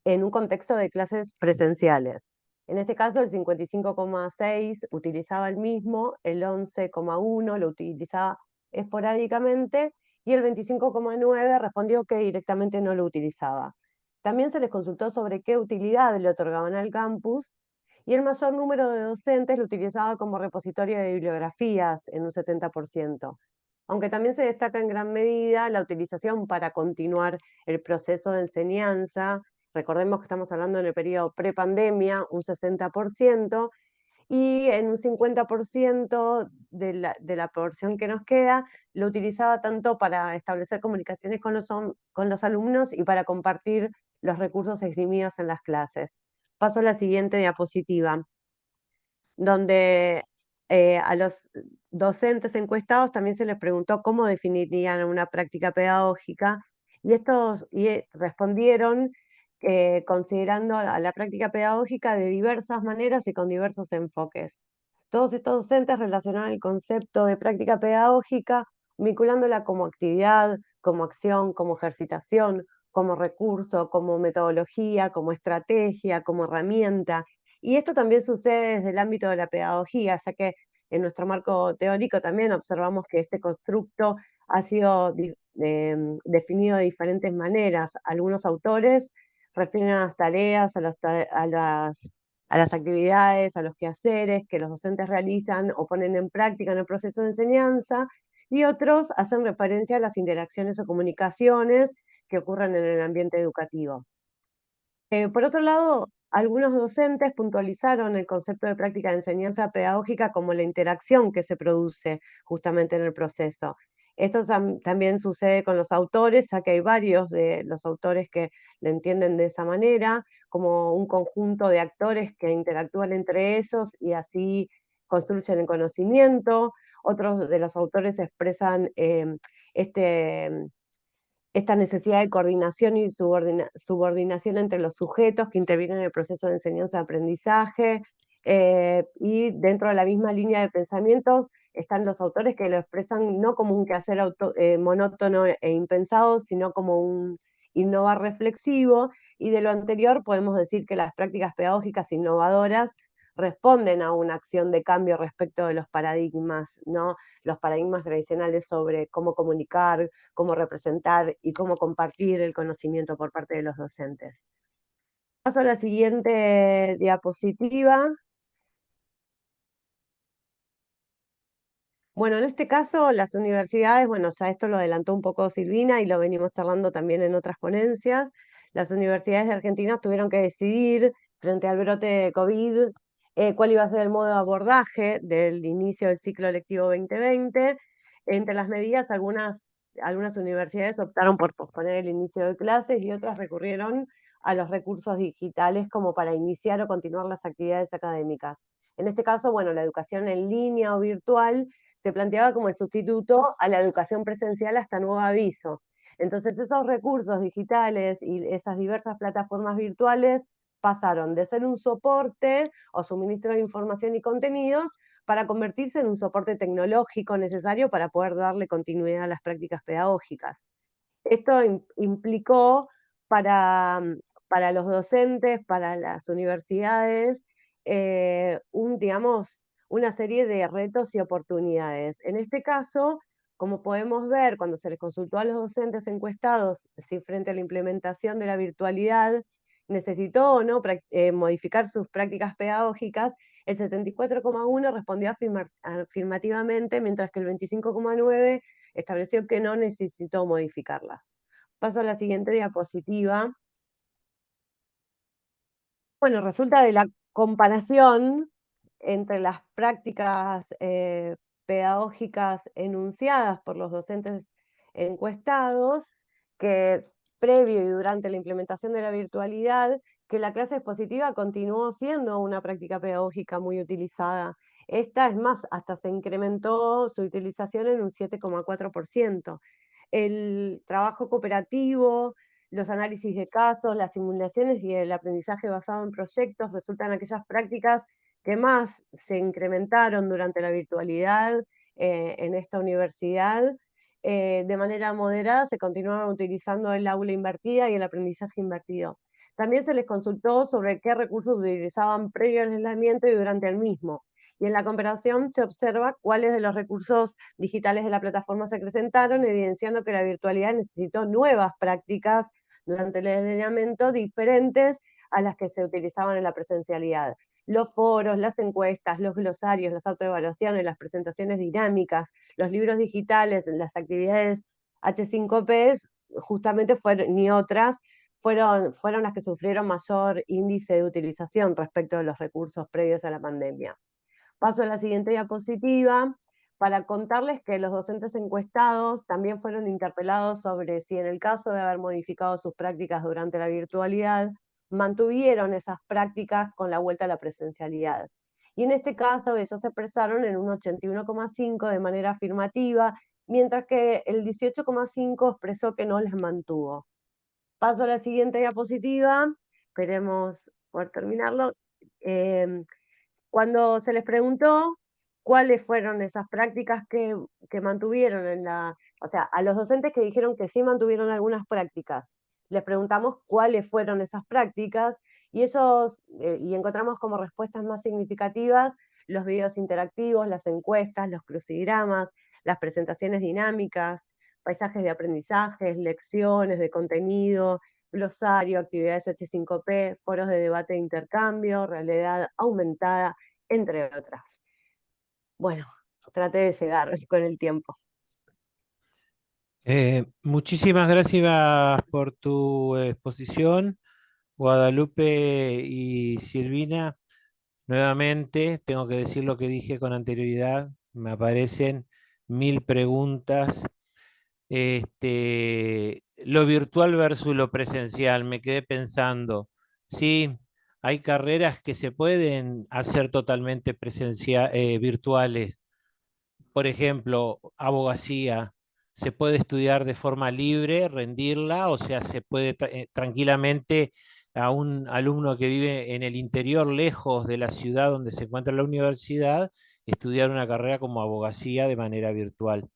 en un contexto de clases presenciales. En este caso, el 55,6 utilizaba el mismo, el 11,1 lo utilizaba esporádicamente y el 25,9 respondió que directamente no lo utilizaba. También se les consultó sobre qué utilidad le otorgaban al campus y el mayor número de docentes lo utilizaba como repositorio de bibliografías en un 70%, aunque también se destaca en gran medida la utilización para continuar el proceso de enseñanza. Recordemos que estamos hablando en el periodo prepandemia, un 60%, y en un 50% de la porción que nos queda, lo utilizaba tanto para establecer comunicaciones con los alumnos y para compartir los recursos esgrimidos en las clases. Paso a la siguiente diapositiva, donde a los docentes encuestados también se les preguntó cómo definirían una práctica pedagógica, y respondieron considerando a la práctica pedagógica de diversas maneras y con diversos enfoques. Todos estos docentes relacionaron el concepto de práctica pedagógica vinculándola como actividad, como acción, como ejercitación, como recurso, como metodología, como estrategia, como herramienta. Y esto también sucede desde el ámbito de la pedagogía, ya que en nuestro marco teórico también observamos que este constructo ha sido definido de diferentes maneras. Algunos autores refieren a las tareas, a las actividades, a los quehaceres que los docentes realizan o ponen en práctica en el proceso de enseñanza, y otros hacen referencia a las interacciones o comunicaciones que ocurren en el ambiente educativo. Por otro lado, algunos docentes puntualizaron el concepto de práctica de enseñanza pedagógica como la interacción que se produce justamente en el proceso. Esto también sucede con los autores, ya que hay varios de los autores que lo entienden de esa manera, como un conjunto de actores que interactúan entre ellos y así construyen el conocimiento. Otros de los autores expresan esta necesidad de coordinación y subordinación entre los sujetos que intervienen en el proceso de enseñanza-aprendizaje, y dentro de la misma línea de pensamientos están los autores que lo expresan no como un quehacer monótono e impensado, sino como un innovar reflexivo, y de lo anterior podemos decir que las prácticas pedagógicas innovadoras responden a una acción de cambio respecto de los paradigmas, ¿no? Los paradigmas tradicionales sobre cómo comunicar, cómo representar y cómo compartir el conocimiento por parte de los docentes. Paso a la siguiente diapositiva. Bueno, en este caso las universidades, bueno, ya esto lo adelantó un poco Silvina y lo venimos charlando también en otras ponencias. Las universidades de Argentina tuvieron que decidir frente al brote de COVID cuál iba a ser el modo de abordaje del inicio del ciclo lectivo 2020. Entre las medidas, algunas universidades optaron por posponer el inicio de clases y otras recurrieron a los recursos digitales como para iniciar o continuar las actividades académicas. En este caso, bueno, la educación en línea o virtual se planteaba como el sustituto a la educación presencial hasta nuevo aviso. Entonces esos recursos digitales y esas diversas plataformas virtuales pasaron de ser un soporte o suministro de información y contenidos para convertirse en un soporte tecnológico necesario para poder darle continuidad a las prácticas pedagógicas. Esto implicó para los docentes, para las universidades, digamos, una serie de retos y oportunidades. En este caso, como podemos ver, cuando se les consultó a los docentes encuestados si frente a la implementación de la virtualidad necesitó o no modificar sus prácticas pedagógicas, el 74,1 respondió afirmativamente, mientras que el 25,9 estableció que no necesitó modificarlas. Paso a la siguiente diapositiva. Bueno, resulta de la comparación entre las prácticas pedagógicas enunciadas por los docentes encuestados, que previo y durante la implementación de la virtualidad, que la clase expositiva continuó siendo una práctica pedagógica muy utilizada. Esta, es más, hasta se incrementó su utilización en un 7,4%. El trabajo cooperativo, los análisis de casos, las simulaciones y el aprendizaje basado en proyectos resultan aquellas prácticas que más se incrementaron durante la virtualidad en esta universidad. De manera moderada se continuaron utilizando el aula invertida y el aprendizaje invertido. También se les consultó sobre qué recursos utilizaban previo al aislamiento y durante el mismo. Y en la comparación se observa cuáles de los recursos digitales de la plataforma se acrecentaron, evidenciando que la virtualidad necesitó nuevas prácticas durante el aislamiento diferentes a las que se utilizaban en la presencialidad. Los foros, las encuestas, los glosarios, las autoevaluaciones, las presentaciones dinámicas, los libros digitales, las actividades H5P, justamente fueron, ni otras, fueron las que sufrieron mayor índice de utilización respecto de los recursos previos a la pandemia. Paso a la siguiente diapositiva para contarles que los docentes encuestados también fueron interpelados sobre si en el caso de haber modificado sus prácticas durante la virtualidad, mantuvieron esas prácticas con la vuelta a la presencialidad. Y en este caso ellos se expresaron en un 81,5% de manera afirmativa, mientras que el 18,5% expresó que no les mantuvo. Paso a la siguiente diapositiva, esperemos poder terminarlo. Cuando se les preguntó cuáles fueron esas prácticas que mantuvieron o sea, a los docentes que dijeron que sí mantuvieron algunas prácticas, les preguntamos cuáles fueron esas prácticas, y y encontramos como respuestas más significativas los videos interactivos, las encuestas, los crucigramas, las presentaciones dinámicas, paisajes de aprendizajes, lecciones de contenido, glosario, actividades H5P, foros de debate e intercambio, realidad aumentada, entre otras. Bueno, traté de llegar con el tiempo. Muchísimas gracias por tu exposición, Guadalupe y Silvina. Nuevamente, tengo que decir lo que dije con anterioridad, me aparecen 1000 preguntas. Lo virtual versus lo presencial, me quedé pensando, sí, hay carreras que se pueden hacer totalmente virtuales. Por ejemplo, abogacía, se puede estudiar de forma libre, rendirla, o sea, se puede tranquilamente a un alumno que vive en el interior, lejos de la ciudad donde se encuentra la universidad, estudiar una carrera como abogacía de manera virtual.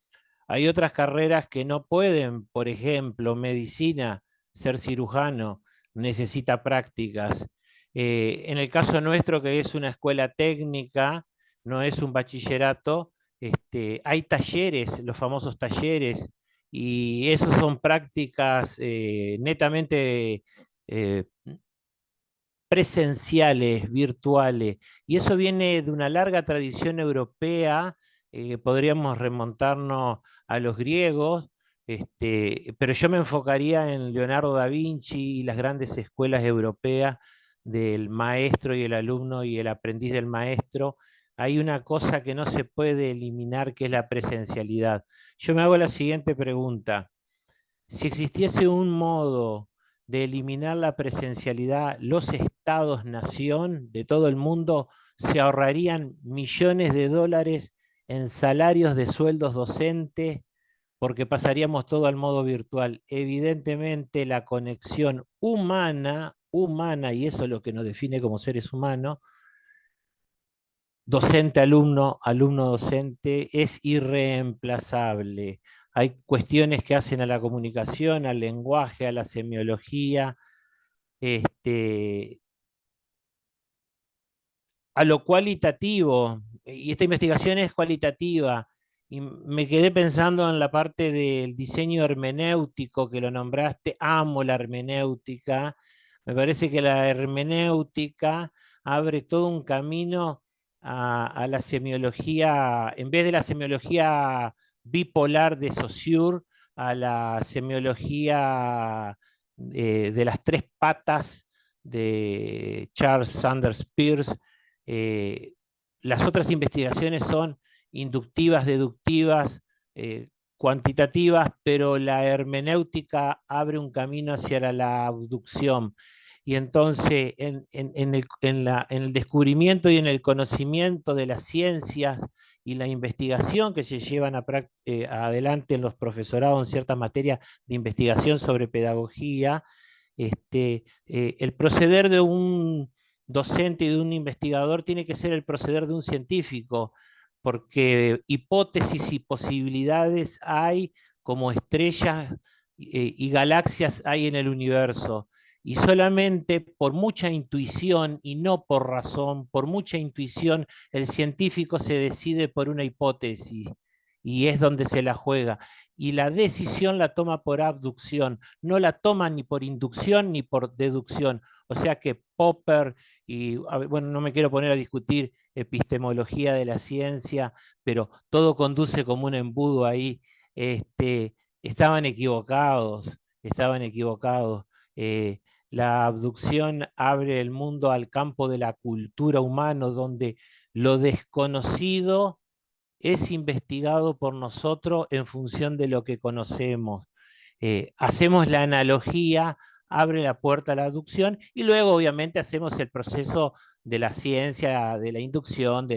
Hay otras carreras que no pueden, por ejemplo, medicina, ser cirujano, necesita prácticas. En el caso nuestro, que es una escuela técnica, no es un bachillerato, hay talleres, los famosos talleres, y esos son prácticas netamente presenciales, virtuales, y eso viene de una larga tradición europea. Podríamos remontarnos a los griegos, pero yo me enfocaría en Leonardo da Vinci y las grandes escuelas europeas del maestro y el alumno y el aprendiz del maestro. Hay una cosa que no se puede eliminar, que es la presencialidad. Yo me hago la siguiente pregunta: si existiese un modo de eliminar la presencialidad, los estados-nación de todo el mundo se ahorrarían millones de dólares en salarios de sueldos docentes, porque pasaríamos todo al modo virtual. Evidentemente la conexión humana, y eso es lo que nos define como seres humanos, docente-alumno, alumno-docente, es irreemplazable. Hay cuestiones que hacen a la comunicación, al lenguaje, a la semiología, a lo cualitativo, y esta investigación es cualitativa, y me quedé pensando en la parte del diseño hermenéutico que lo nombraste. Amo la hermenéutica, me parece que la hermenéutica abre todo un camino a la semiología, en vez de la semiología bipolar de Saussure, a la semiología de las tres patas de Charles Sanders Peirce. Las otras investigaciones son inductivas, deductivas, cuantitativas, pero la hermenéutica abre un camino hacia la abducción. Y entonces en el descubrimiento y en el conocimiento de las ciencias y la investigación que se llevan adelante en los profesorados en ciertas materias de investigación sobre pedagogía, el proceder de un docente y de un investigador tiene que ser el proceder de un científico, porque hipótesis y posibilidades hay como estrellas y galaxias hay en el universo. Y solamente por mucha intuición y no por razón, por mucha intuición, el científico se decide por una hipótesis y es donde se la juega. Y la decisión la toma por abducción, no la toma ni por inducción ni por deducción. O sea que Popper, y bueno, no me quiero poner a discutir epistemología de la ciencia, pero todo conduce como un embudo ahí. Estaban equivocados, estaban equivocados. La abducción abre el mundo al campo de la cultura humana, donde lo desconocido es investigado por nosotros en función de lo que conocemos. Hacemos la analogía, abre la puerta a la aducción y luego obviamente hacemos el proceso de la ciencia, de la inducción,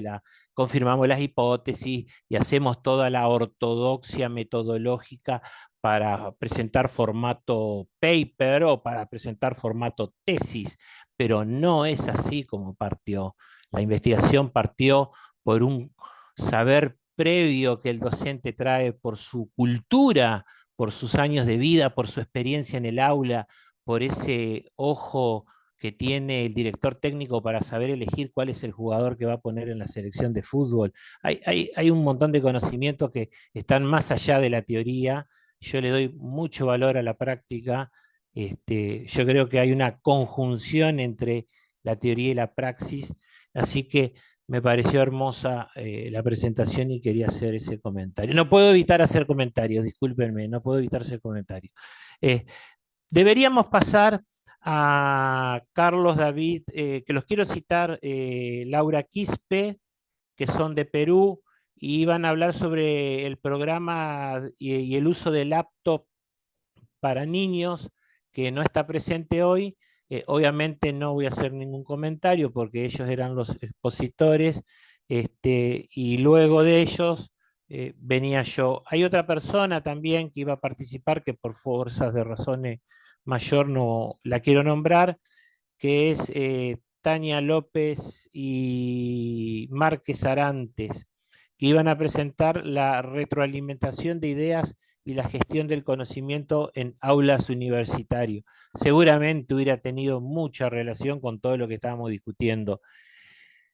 confirmamos las hipótesis y hacemos toda la ortodoxia metodológica para presentar formato paper o para presentar formato tesis, pero no es así como partió. La investigación partió por un saber previo que el docente trae por su cultura, por sus años de vida, por su experiencia en el aula, por ese ojo que tiene el director técnico para saber elegir cuál es el jugador que va a poner en la selección de fútbol. Hay un montón de conocimientos que están más allá de la teoría. Yo le doy mucho valor a la práctica. Yo creo que hay una conjunción entre la teoría y la praxis. Así que me pareció hermosa la presentación y quería hacer ese comentario. No puedo evitar hacer comentarios, discúlpenme, no puedo evitar hacer comentarios. Deberíamos pasar a Carlos David, que los quiero citar, Laura Quispe, que son de Perú, y van a hablar sobre el programa y el uso de laptop para niños, que no está presente hoy. Obviamente no voy a hacer ningún comentario porque ellos eran los expositores, y luego de ellos venía yo. Hay otra persona también que iba a participar, que por fuerzas de razones mayor no la quiero nombrar, que es Tania López y Márquez Arantes, que iban a presentar la retroalimentación de ideas y la gestión del conocimiento en aulas universitarias. Seguramente hubiera tenido mucha relación con todo lo que estábamos discutiendo.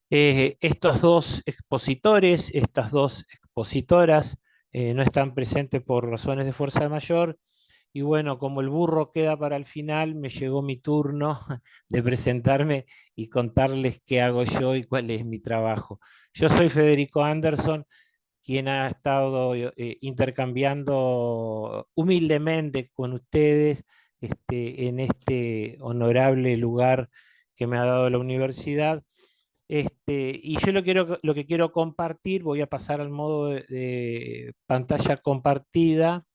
Estos dos expositores, estas dos expositoras, no están presentes por razones de fuerza mayor. Y bueno, como el burro queda para el final, me llegó mi turno de presentarme y contarles qué hago yo y cuál es mi trabajo. Yo soy Federico Anderson, quien ha estado intercambiando humildemente con ustedes en este honorable lugar que me ha dado la universidad. Y yo lo que quiero compartir, voy a pasar al modo de pantalla compartida.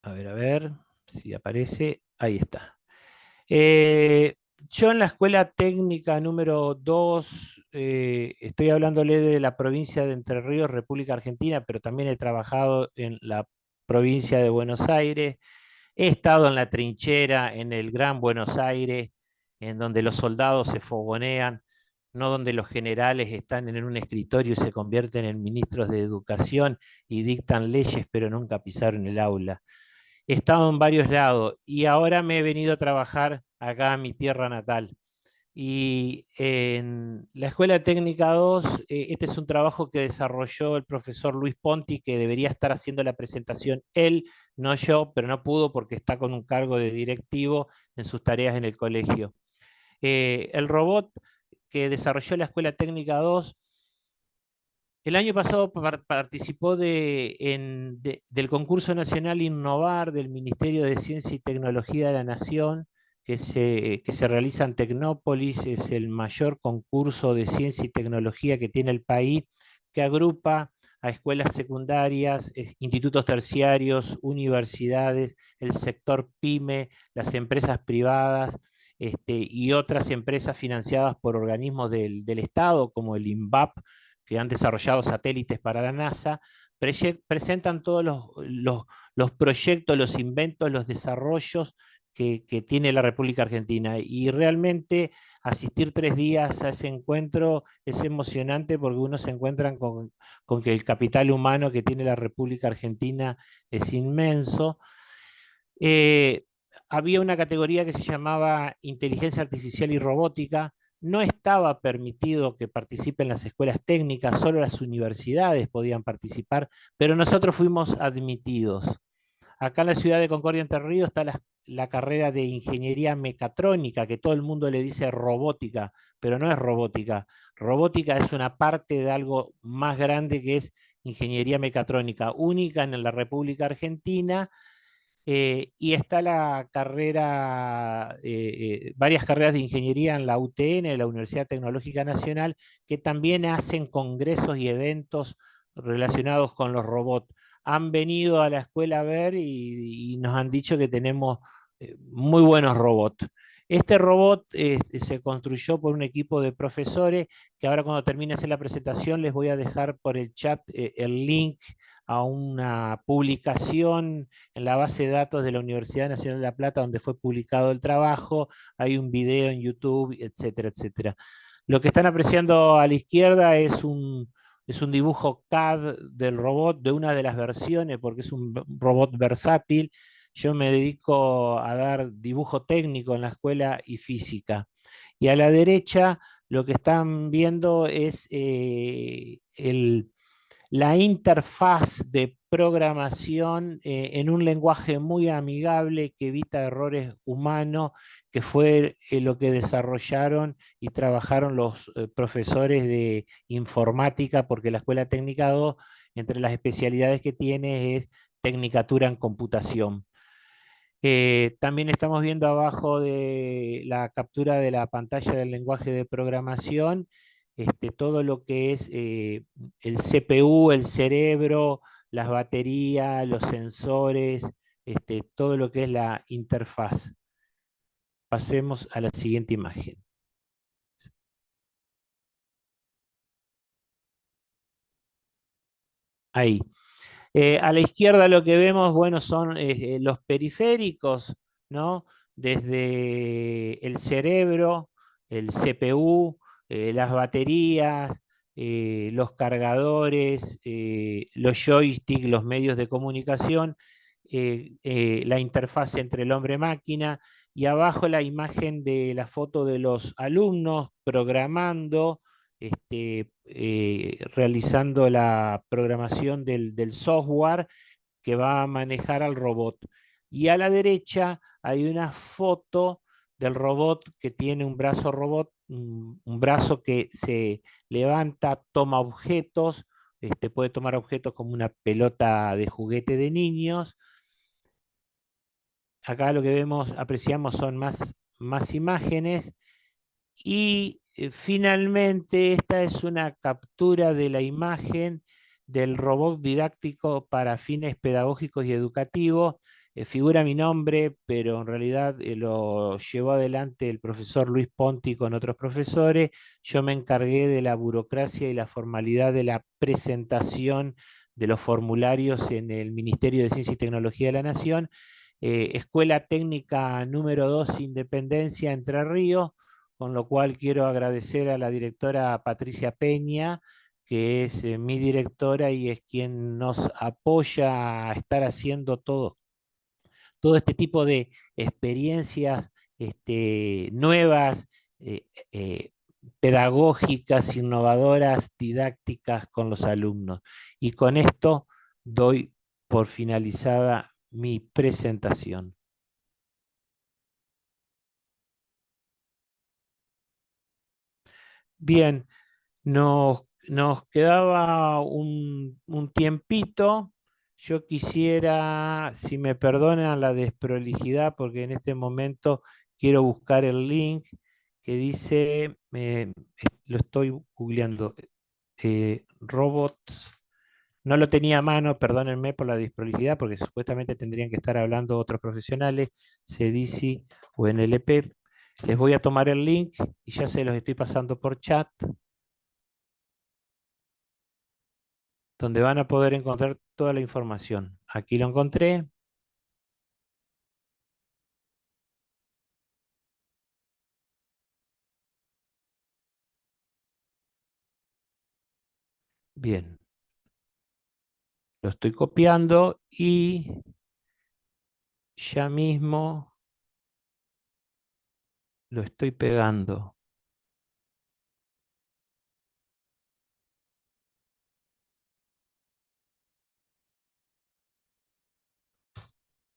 A ver si aparece. Ahí está. Yo en la escuela técnica número 2, estoy hablándole de la provincia de Entre Ríos, República Argentina, pero también he trabajado en la provincia de Buenos Aires. He estado en la trinchera, en el Gran Buenos Aires, en donde los soldados se fogonean, no donde los generales están en un escritorio y se convierten en ministros de educación y dictan leyes, pero nunca pisaron el aula. He estado en varios lados y ahora me he venido a trabajar acá a mi tierra natal. Y en la Escuela Técnica 2, este es un trabajo que desarrolló el profesor Luis Ponti, que debería estar haciendo la presentación él, no yo, pero no pudo porque está con un cargo de directivo en sus tareas en el colegio. El robot que desarrolló la Escuela Técnica 2 el año pasado participó del concurso nacional Innovar del Ministerio de Ciencia y Tecnología de la Nación, que se realiza en Tecnópolis. Es el mayor concurso de ciencia y tecnología que tiene el país, que agrupa a escuelas secundarias, institutos terciarios, universidades, el sector PYME, las empresas privadas, y otras empresas financiadas por organismos del Estado, como el INVAP, que han desarrollado satélites para la NASA. Presentan todos los proyectos, los inventos, los desarrollos que tiene la República Argentina. Y realmente asistir 3 días a ese encuentro es emocionante, porque uno se encuentra con que el capital humano que tiene la República Argentina es inmenso. Había una categoría que se llamaba inteligencia artificial y robótica. No estaba permitido que participen las escuelas técnicas, solo las universidades podían participar, pero nosotros fuimos admitidos. Acá en la ciudad de Concordia, Entre Ríos, está la carrera de ingeniería mecatrónica, que todo el mundo le dice robótica, pero no es robótica. Robótica es una parte de algo más grande, que es ingeniería mecatrónica, única en la República Argentina. Y está la carrera, varias carreras de ingeniería en la UTN, la Universidad Tecnológica Nacional, que también hacen congresos y eventos relacionados con los robots. Han venido a la escuela a ver y nos han dicho que tenemos muy buenos robots. Este robot se construyó por un equipo de profesores, que ahora, cuando termine de hacer la presentación, les voy a dejar por el chat el link a una publicación en la base de datos de la Universidad Nacional de La Plata, donde fue publicado el trabajo. Hay un video en YouTube, etcétera, etcétera. Lo que están apreciando a la izquierda es un dibujo CAD del robot, de una de las versiones, porque es un robot versátil. Yo me dedico a dar dibujo técnico en la escuela y física. Y a la derecha lo que están viendo es la interfaz de programación en un lenguaje muy amigable, que evita errores humanos, que fue lo que desarrollaron y trabajaron los profesores de informática, porque la Escuela Técnica 2, entre las especialidades que tiene, es Tecnicatura en Computación. También estamos viendo abajo de la captura de la pantalla del lenguaje de programación, todo lo que es el CPU, el cerebro, las baterías, los sensores, todo lo que es la interfaz. Pasemos a la siguiente imagen. Ahí. A la izquierda lo que vemos, bueno, son los periféricos, ¿no? Desde el cerebro, el CPU, las baterías, los cargadores, los joysticks, los medios de comunicación, la interfaz entre el hombre-máquina, y abajo la imagen de la foto de los alumnos programando, realizando la programación del software que va a manejar al robot. Y a la derecha hay una foto del robot que tiene un brazo robot, un brazo que se levanta, toma objetos, puede tomar objetos como una pelota de juguete de niños. Acá lo que vemos, apreciamos, son más imágenes. Y finalmente, esta es una captura de la imagen del robot didáctico para fines pedagógicos y educativos. Figura mi nombre, pero en realidad lo llevó adelante el profesor Luis Ponti con otros profesores. Yo me encargué de la burocracia y la formalidad de la presentación de los formularios en el Ministerio de Ciencia y Tecnología de la Nación. Escuela Técnica número 2, Independencia, Entre Ríos, con lo cual quiero agradecer a la directora Patricia Peña, que es mi directora y es quien nos apoya a estar haciendo todo este tipo de experiencias nuevas, pedagógicas, innovadoras, didácticas con los alumnos. Y con esto doy por finalizada mi presentación. Bien, nos quedaba un tiempito. Yo quisiera, si me perdonan la desprolijidad, porque en este momento quiero buscar el link que dice, lo estoy googleando, robots. No lo tenía a mano, perdónenme por la disprolijidad, porque supuestamente tendrían que estar hablando otros profesionales, CDC o NLP. Les voy a tomar el link y ya se los estoy pasando por chat, donde van a poder encontrar toda la información. Aquí lo encontré. Bien. Lo estoy copiando y ya mismo lo estoy pegando.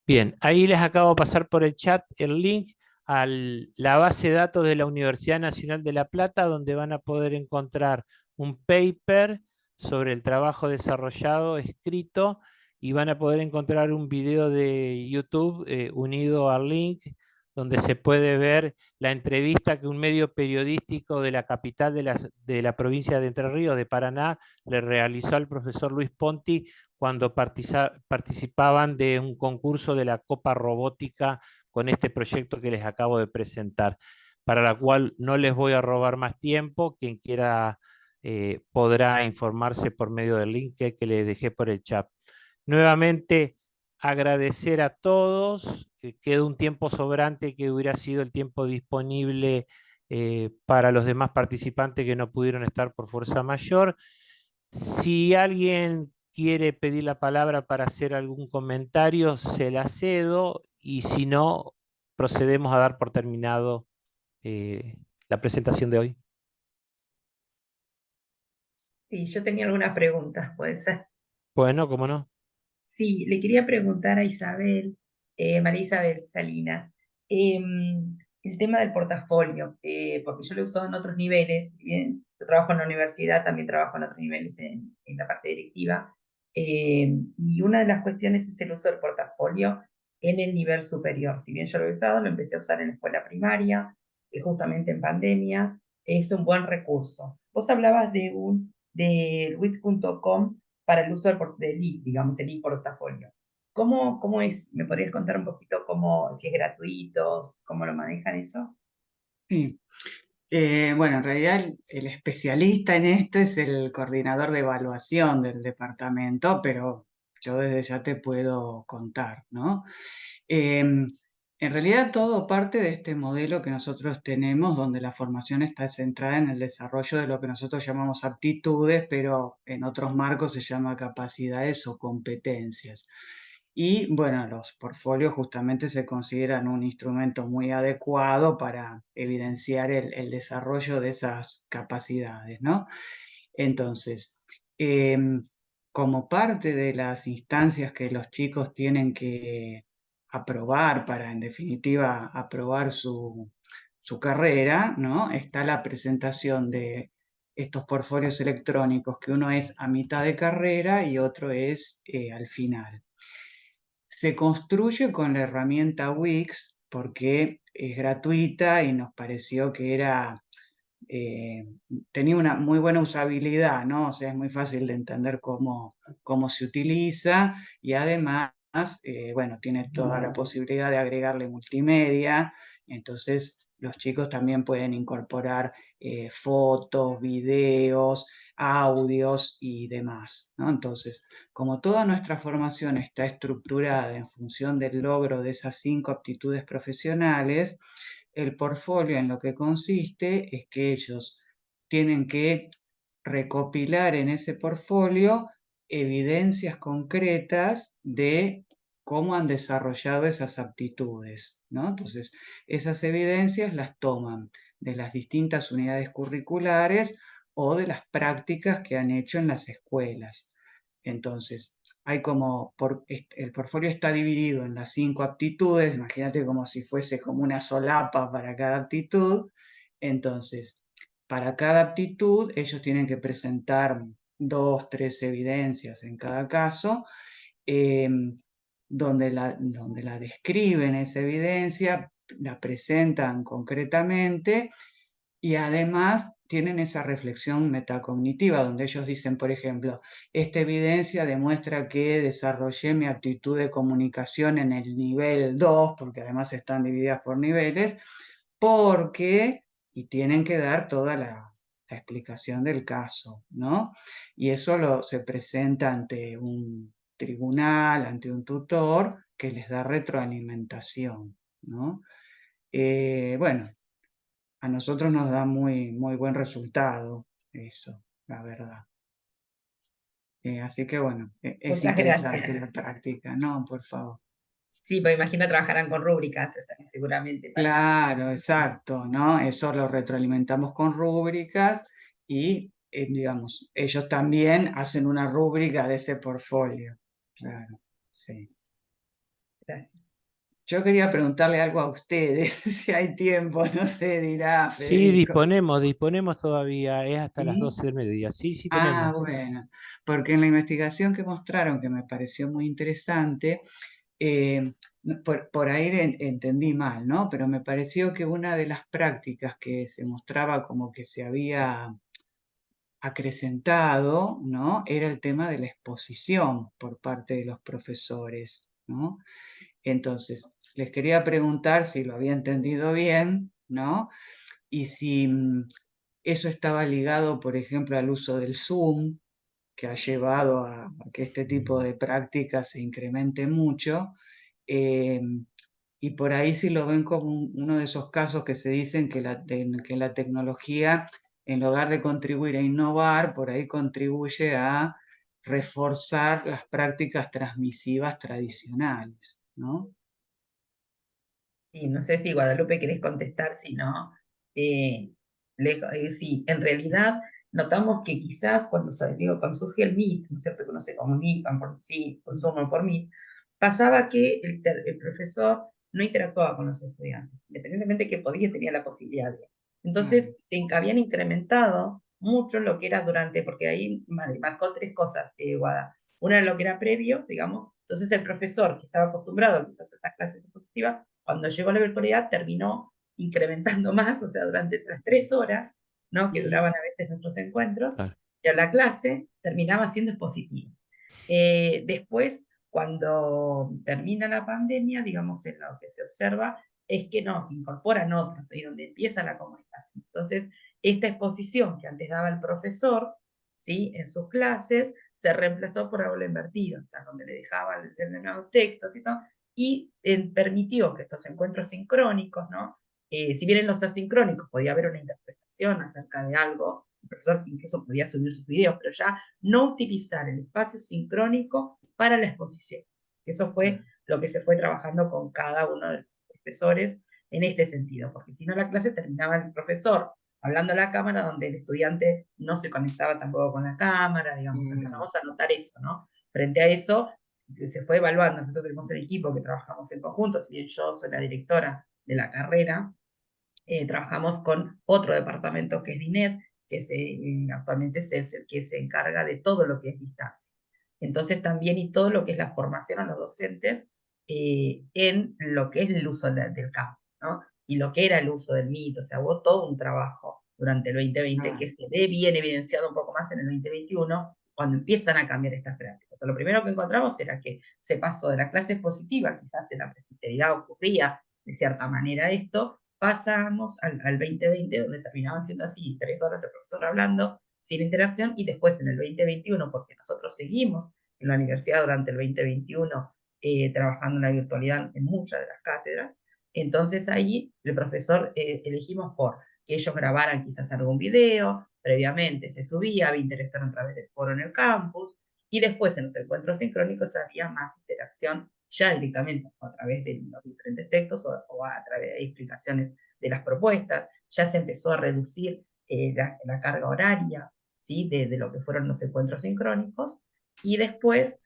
Bien, ahí les acabo de pasar por el chat el link a la base de datos de la Universidad Nacional de La Plata, donde van a poder encontrar un paper sobre el trabajo desarrollado, escrito, y van a poder encontrar un video de YouTube unido al link, donde se puede ver la entrevista que un medio periodístico de la capital de la provincia de Entre Ríos, de Paraná, le realizó al profesor Luis Ponti cuando participaban de un concurso de la Copa Robótica con este proyecto que les acabo de presentar, para la cual no les voy a robar más tiempo. Quien quiera podrá informarse por medio del link que les dejé por el chat. Nuevamente, agradecer a todos. Queda un tiempo sobrante que hubiera sido el tiempo disponible para los demás participantes que no pudieron estar por fuerza mayor. Si alguien quiere pedir la palabra para hacer algún comentario, se la cedo, y si no, procedemos a dar por terminado la presentación de hoy. Sí, yo tenía algunas preguntas, puede ser. Bueno, cómo no. Sí, le quería preguntar a Isabel, María Isabel Salinas, el tema del portafolio, porque yo lo he usado en otros niveles. Si bien yo trabajo en la universidad, también trabajo en otros niveles en la parte directiva, y una de las cuestiones es el uso del portafolio en el nivel superior. Si bien yo lo he usado, lo empecé a usar en la escuela primaria, justamente en pandemia, es un buen recurso. Vos hablabas de wix.com para el uso del digamos, el e-portafolio. ¿Cómo es? ¿Me podrías contar un poquito si es gratuito, cómo lo manejan eso? Sí. Bueno, en realidad el especialista en esto es el coordinador de evaluación del departamento, pero yo desde ya te puedo contar, ¿no? En realidad todo parte de este modelo que nosotros tenemos, donde la formación está centrada en el desarrollo de lo que nosotros llamamos aptitudes, pero en otros marcos se llama capacidades o competencias. Y bueno, los portfolios justamente se consideran un instrumento muy adecuado para evidenciar el desarrollo de esas capacidades, ¿no? Entonces, como parte de las instancias que los chicos tienen que aprobar para, en definitiva, aprobar su carrera, ¿no? Está la presentación de estos portfolios electrónicos, que uno es a mitad de carrera y otro es al final. Se construye con la herramienta Wix porque es gratuita y nos pareció que tenía una muy buena usabilidad, ¿no? O sea, es muy fácil de entender cómo se utiliza, y además, bueno, tiene toda la posibilidad de agregarle multimedia. Entonces los chicos también pueden incorporar fotos, videos, audios y demás, ¿no? Entonces, como toda nuestra formación está estructurada en función del logro de esas 5 aptitudes profesionales, el portfolio en lo que consiste es que ellos tienen que recopilar en ese portfolio evidencias concretas de cómo han desarrollado esas aptitudes, ¿no? Entonces, esas evidencias las toman de las distintas unidades curriculares o de las prácticas que han hecho en las escuelas. Entonces, hay el portfolio está dividido en las 5 aptitudes, imagínate como si fuese como una solapa para cada aptitud. Entonces, para cada aptitud ellos tienen que presentar 2, 3 evidencias en cada caso, donde la describen esa evidencia, la presentan concretamente y además tienen esa reflexión metacognitiva, donde ellos dicen, por ejemplo, esta evidencia demuestra que desarrollé mi aptitud de comunicación en el nivel 2, porque además están divididas por niveles, porque, y tienen que dar toda la explicación del caso, ¿no? Y eso se presenta ante un tribunal, ante un tutor, que les da retroalimentación, ¿no? Bueno, a nosotros nos da muy, muy buen resultado eso, la verdad. Así que bueno, es Muchas interesante gracias. la práctica, ¿no? Por favor. Sí, pues imagino trabajarán con rúbricas, seguramente. Claro, exacto, ¿no? Eso lo retroalimentamos con rúbricas y, digamos, ellos también hacen una rúbrica de ese portfolio. Claro, sí. Gracias. Yo quería preguntarle algo a ustedes, si hay tiempo, no sé, dirá Sí, Federico. disponemos todavía, es hasta las ¿Sí? 12 del mediodía. Sí, sí Ah, tenemos. bueno, porque en la investigación que mostraron, que me pareció muy interesante, por ahí entendí mal, ¿no? Pero me pareció que una de las prácticas que se mostraba como que se había acrecentado, ¿no? Era el tema de la exposición por parte de los profesores, ¿no? Entonces, les quería preguntar si lo había entendido bien, ¿no? Y si eso estaba ligado, por ejemplo, al uso del Zoom, que ha llevado a que este tipo de prácticas se incremente mucho. eh, y por ahí sí lo ven como uno de esos casos que se dicen que que la tecnología, en lugar de contribuir a innovar, por ahí contribuye a reforzar las prácticas transmisivas tradicionales, ¿no? Sí, no sé si Guadalupe querés contestar, si no. eh, sí, en realidad notamos que quizás cuando surgió el Meet, ¿no es cierto? Que no se comunican por sí, por Zoom o por Meet, pasaba que el profesor no interactuaba con los estudiantes, independientemente que podía, tenía la posibilidad de. Entonces, habían incrementado mucho lo que era durante, porque ahí marcó tres cosas, Guada. Una era lo que era previo, digamos, entonces el profesor que estaba acostumbrado a quizás a estas clases expositivas, cuando llegó a la virtualidad terminó incrementando más, o sea, durante las 3 horas, ¿no? Que duraban a veces nuestros encuentros, Claro. ya la clase terminaba siendo expositiva. Después, cuando termina la pandemia, digamos, en lo que se observa es que no, que incorporan otros, ahí donde empieza la comunicación. Entonces, esta exposición que antes daba el profesor, ¿sí? En sus clases, se reemplazó por aula invertido, o sea, donde le dejaba determinados textos y todo, y permitió que estos encuentros sincrónicos, ¿no? Si bien en los asincrónicos podía haber una interpretación acerca de algo, el profesor incluso podía subir sus videos, pero ya no utilizar el espacio sincrónico para la exposición. Eso fue lo que se fue trabajando con cada uno de los profesores en este sentido, porque si no la clase terminaba el profesor hablando a la cámara donde el estudiante no se conectaba tampoco con la cámara, digamos, empezamos a notar eso, ¿no? Frente a eso, se fue evaluando, nosotros tenemos el equipo que trabajamos en conjunto, si bien yo soy la directora de la carrera, trabajamos con otro departamento que es DINET, que actualmente es el que se encarga de todo lo que es distancia. Entonces también y todo lo que es la formación a los docentes en lo que es el uso del campo, ¿no? Y lo que era el uso del MIT, o sea, hubo todo un trabajo durante el 2020 que se ve bien evidenciado un poco más en el 2021, cuando empiezan a cambiar estas prácticas. Lo primero que encontramos era que se pasó de la clase expositiva, quizás en la presencialidad ocurría de cierta manera esto, pasamos al 2020, donde terminaban siendo así 3 horas el profesor hablando, sin interacción, y después en el 2021, porque nosotros seguimos en la universidad durante el 2021 trabajando en la virtualidad en muchas de las cátedras, entonces ahí el profesor elegimos por que ellos grabaran quizás algún video, previamente se subía, había interacción a través del foro en el campus, y después en los encuentros sincrónicos había más interacción ya directamente a través de los diferentes textos o a través de explicaciones de las propuestas, ya se empezó a reducir la carga horaria, ¿sí? de lo que fueron los encuentros sincrónicos, y después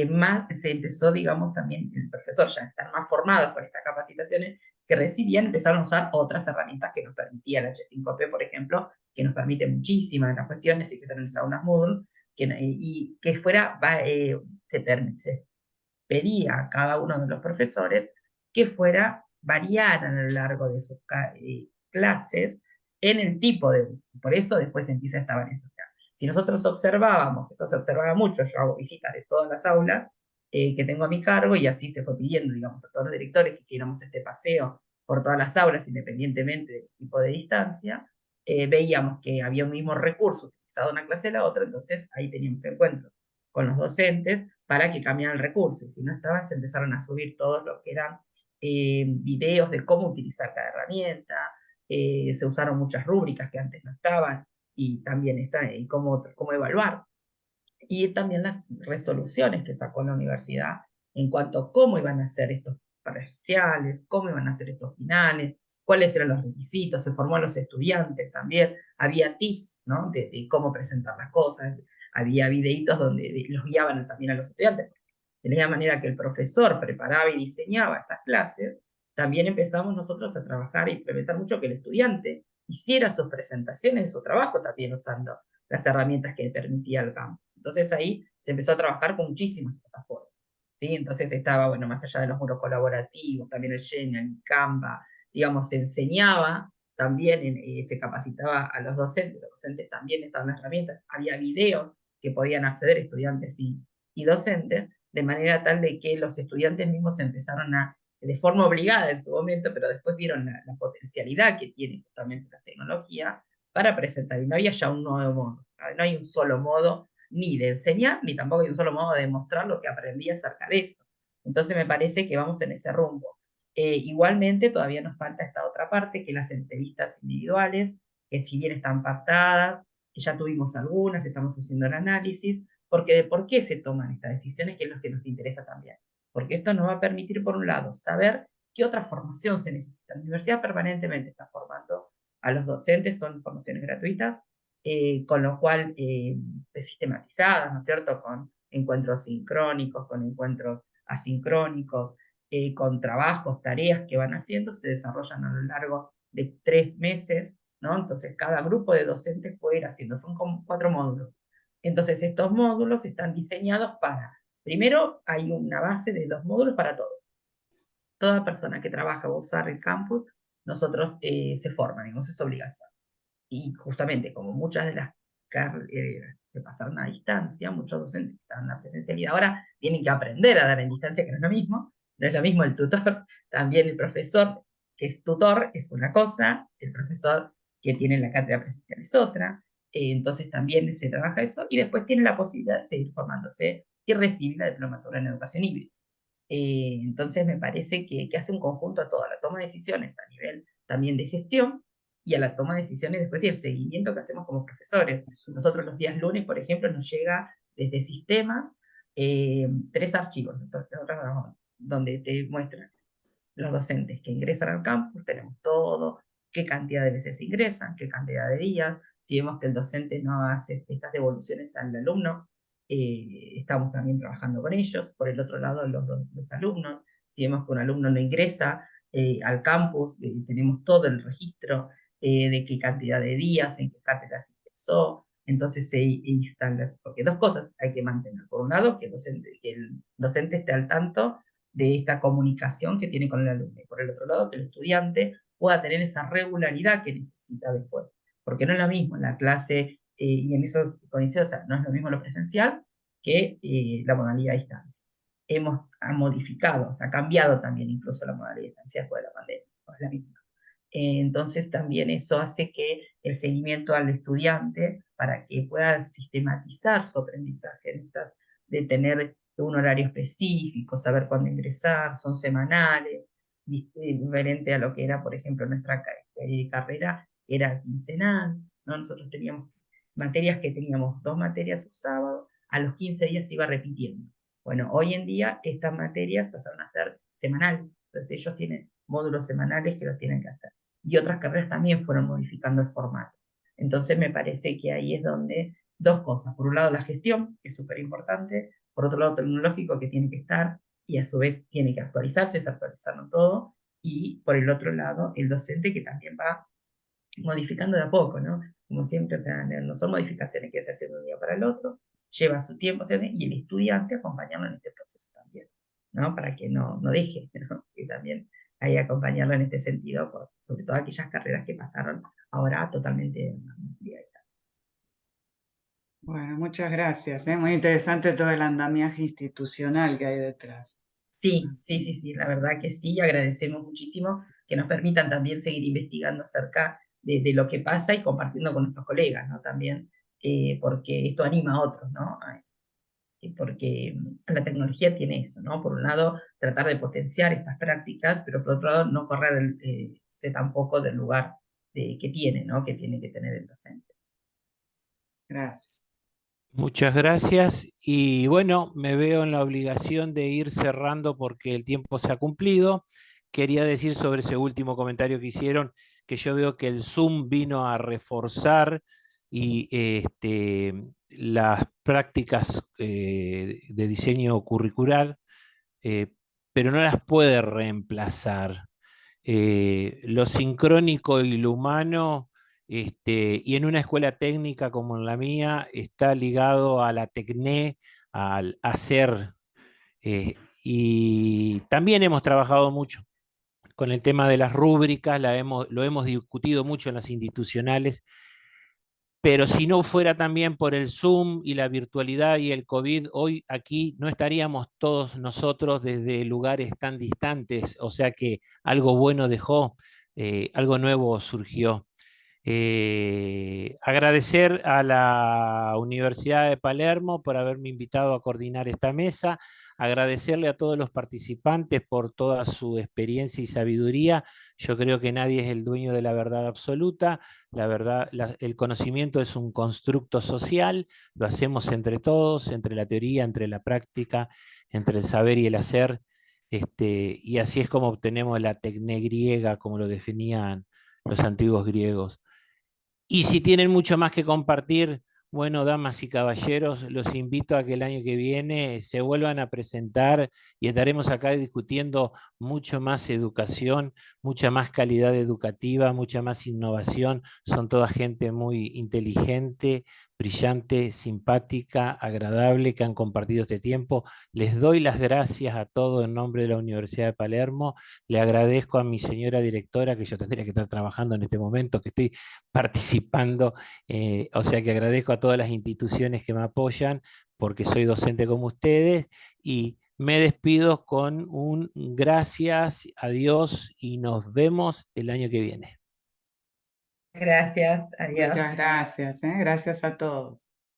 más se empezó, digamos, también el profesor ya estar más formado con estas capacitaciones que recibían, empezaron a usar otras herramientas que nos permitía el H5P, por ejemplo, que nos permite muchísimas de las cuestiones y que están en el Saunas Moodle, y que fuera, se pedía a cada uno de los profesores que fuera variaran a lo largo de sus clases en el tipo de uso. Por eso después empieza esta variación. Si nosotros observábamos, esto se observaba mucho, yo hago visitas de todas las aulas que tengo a mi cargo, y así se fue pidiendo, digamos, a todos los directores que hiciéramos este paseo por todas las aulas, independientemente del tipo de distancia. Veíamos que había un mismo recurso utilizado en una clase a la otra, entonces ahí teníamos encuentros con los docentes para que cambiaran el recurso, y si no estaban, se empezaron a subir todos los que eran videos de cómo utilizar cada herramienta. Se usaron muchas rúbricas que antes no estaban, y también está en cómo evaluar, y también las resoluciones que sacó la universidad en cuanto a cómo iban a hacer estos parciales, cómo iban a hacer estos finales, cuáles eran los requisitos. Se formó a los estudiantes también, había tips, ¿no?, de cómo presentar las cosas, había videitos donde los guiaban también a los estudiantes. De la misma manera que el profesor preparaba y diseñaba estas clases, también empezamos nosotros a trabajar e implementar mucho que el estudiante hiciera sus presentaciones de su trabajo también usando las herramientas que permitía el campus. Entonces ahí se empezó a trabajar con muchísimas plataformas, ¿sí? Entonces estaba, bueno, más allá de los muros colaborativos, también el Genial, el Canva, digamos, se enseñaba también, se capacitaba a los docentes también estaban las herramientas, había videos que podían acceder estudiantes y docentes, de manera tal de que los estudiantes mismos empezaron a, de forma obligada en su momento, pero después vieron la potencialidad que tiene justamente la tecnología para presentar, y no había ya un nuevo modo, no hay un solo modo ni de enseñar, ni tampoco hay un solo modo de demostrar lo que aprendí acerca de eso. Entonces me parece que vamos en ese rumbo. Igualmente todavía nos falta esta otra parte, que las entrevistas individuales, que si bien están pactadas, que ya tuvimos algunas, estamos haciendo el análisis, porque de por qué se toman estas decisiones, que es lo que nos interesa también. Porque esto nos va a permitir, por un lado, saber qué otra formación se necesita. La universidad permanentemente está formando a los docentes, son formaciones gratuitas, con lo cual sistematizadas, ¿no es cierto?, con encuentros sincrónicos, con encuentros asincrónicos, con trabajos, tareas que van haciendo, se desarrollan a lo largo de 3 meses, ¿no? Entonces cada grupo de docentes puede ir haciendo, son como 4 módulos. Entonces estos módulos están diseñados para, primero hay una base de 2 módulos para todos. Toda persona que trabaja va a usar el campus, nosotros se forman, digamos, es obligación. Y justamente como muchas de las carreras se pasaron a distancia, muchos docentes que estaban en la presencialidad ahora tienen que aprender a dar en distancia, que no es lo mismo. No es lo mismo el tutor, también el profesor que es tutor es una cosa, el profesor que tiene la cátedra presencial es otra. Entonces también se trabaja eso, y después tiene la posibilidad de seguir formándose y recibir la diplomatura en educación híbrida. Entonces me parece que hace un conjunto a toda la toma de decisiones a nivel también de gestión, y a la toma de decisiones después, y el seguimiento que hacemos como profesores. Nosotros los días lunes, por ejemplo, nos llega desde sistemas 3 archivos donde te muestran los docentes que ingresan al campus, tenemos todo, qué cantidad de veces ingresan, qué cantidad de días. Si vemos que el docente no hace estas devoluciones al alumno, estamos también trabajando con ellos. Por el otro lado, los alumnos, si vemos que un alumno no ingresa al campus, tenemos todo el registro de qué cantidad de días, en qué cátedras ingresó. Entonces se instala, porque 2 cosas hay que mantener. Por un lado, que el docente esté al tanto de esta comunicación que tiene con el alumno, y por el otro lado, que el estudiante pueda tener esa regularidad que necesita después. Porque no es lo mismo la clase, y en eso coincido, o sea, no es lo mismo lo presencial que la modalidad a distancia. Hemos modificado, o sea, ha cambiado también incluso la modalidad a distancia después de la pandemia, no es la misma. Entonces también eso hace que el seguimiento al estudiante, para que pueda sistematizar su aprendizaje, de tener un horario específico, saber cuándo ingresar, son semanales, diferente a lo que era, por ejemplo, nuestra carrera, era quincenal, ¿no? Nosotros teníamos materias que teníamos 2 materias un sábado, a los 15 días se iba repitiendo. Bueno, hoy en día estas materias pasaron a ser semanales, entonces ellos tienen módulos semanales que los tienen que hacer. Y otras carreras también fueron modificando el formato. Entonces me parece que ahí es donde 2 cosas. Por un lado la gestión, que es súper importante. Por otro lado tecnológico, que tiene que estar y a su vez tiene que actualizarse, es actualizarlo todo. Y por el otro lado el docente, que también va modificando de a poco, ¿no? Como siempre, o sea, no son modificaciones que se hacen de un día para el otro, lleva su tiempo, y el estudiante acompañarlo en este proceso también, ¿no? Para que no deje, ¿no? Que también ahí acompañarlo en este sentido, sobre todo aquellas carreras que pasaron ahora totalmente en la modalidad. Bueno, muchas gracias. Muy interesante todo el andamiaje institucional que hay detrás. Sí, la verdad que sí, agradecemos muchísimo que nos permitan también seguir investigando acerca de lo que pasa y compartiendo con nuestros colegas, ¿no? También, porque esto anima a otros, ¿no? Porque la tecnología tiene eso, ¿no? Por un lado, tratar de potenciar estas prácticas, pero por otro lado, no correrse tampoco del lugar que tiene, ¿no? Que tiene que tener el docente. Gracias. Muchas gracias y bueno, me veo en la obligación de ir cerrando porque el tiempo se ha cumplido. Quería decir sobre ese último comentario que hicieron que yo veo que el Zoom vino a reforzar y las prácticas de diseño curricular, pero no las puede reemplazar. Lo sincrónico y lo humano, y en una escuela técnica como en la mía, está ligado a la tecné, al hacer. Y también hemos trabajado mucho con el tema de las rúbricas, lo hemos discutido mucho en las institucionales, pero si no fuera también por el Zoom y la virtualidad y el COVID, hoy aquí no estaríamos todos nosotros desde lugares tan distantes, o sea que algo bueno dejó, algo nuevo surgió. Agradecer a la Universidad de Palermo por haberme invitado a coordinar esta mesa, agradecerle a todos los participantes por toda su experiencia y sabiduría. Yo creo que nadie es el dueño de la verdad absoluta. La verdad, el conocimiento es un constructo social, lo hacemos entre todos, entre la teoría, entre la práctica, entre el saber y el hacer. Y así es como obtenemos la tecné griega, como lo definían los antiguos griegos. Y si tienen mucho más que compartir, bueno, damas y caballeros, los invito a que el año que viene se vuelvan a presentar y estaremos acá discutiendo mucho más educación, mucha más calidad educativa, mucha más innovación. Son toda gente muy inteligente, brillante, simpática, agradable, que han compartido este tiempo. Les doy las gracias a todos en nombre de la Universidad de Palermo. Le agradezco a mi señora directora, que yo tendría que estar trabajando en este momento, que estoy participando, o sea que agradezco a todas las instituciones que me apoyan, porque soy docente como ustedes, y me despido con un gracias, adiós, y nos vemos el año que viene. Gracias, adiós. Muchas gracias. Gracias a todos.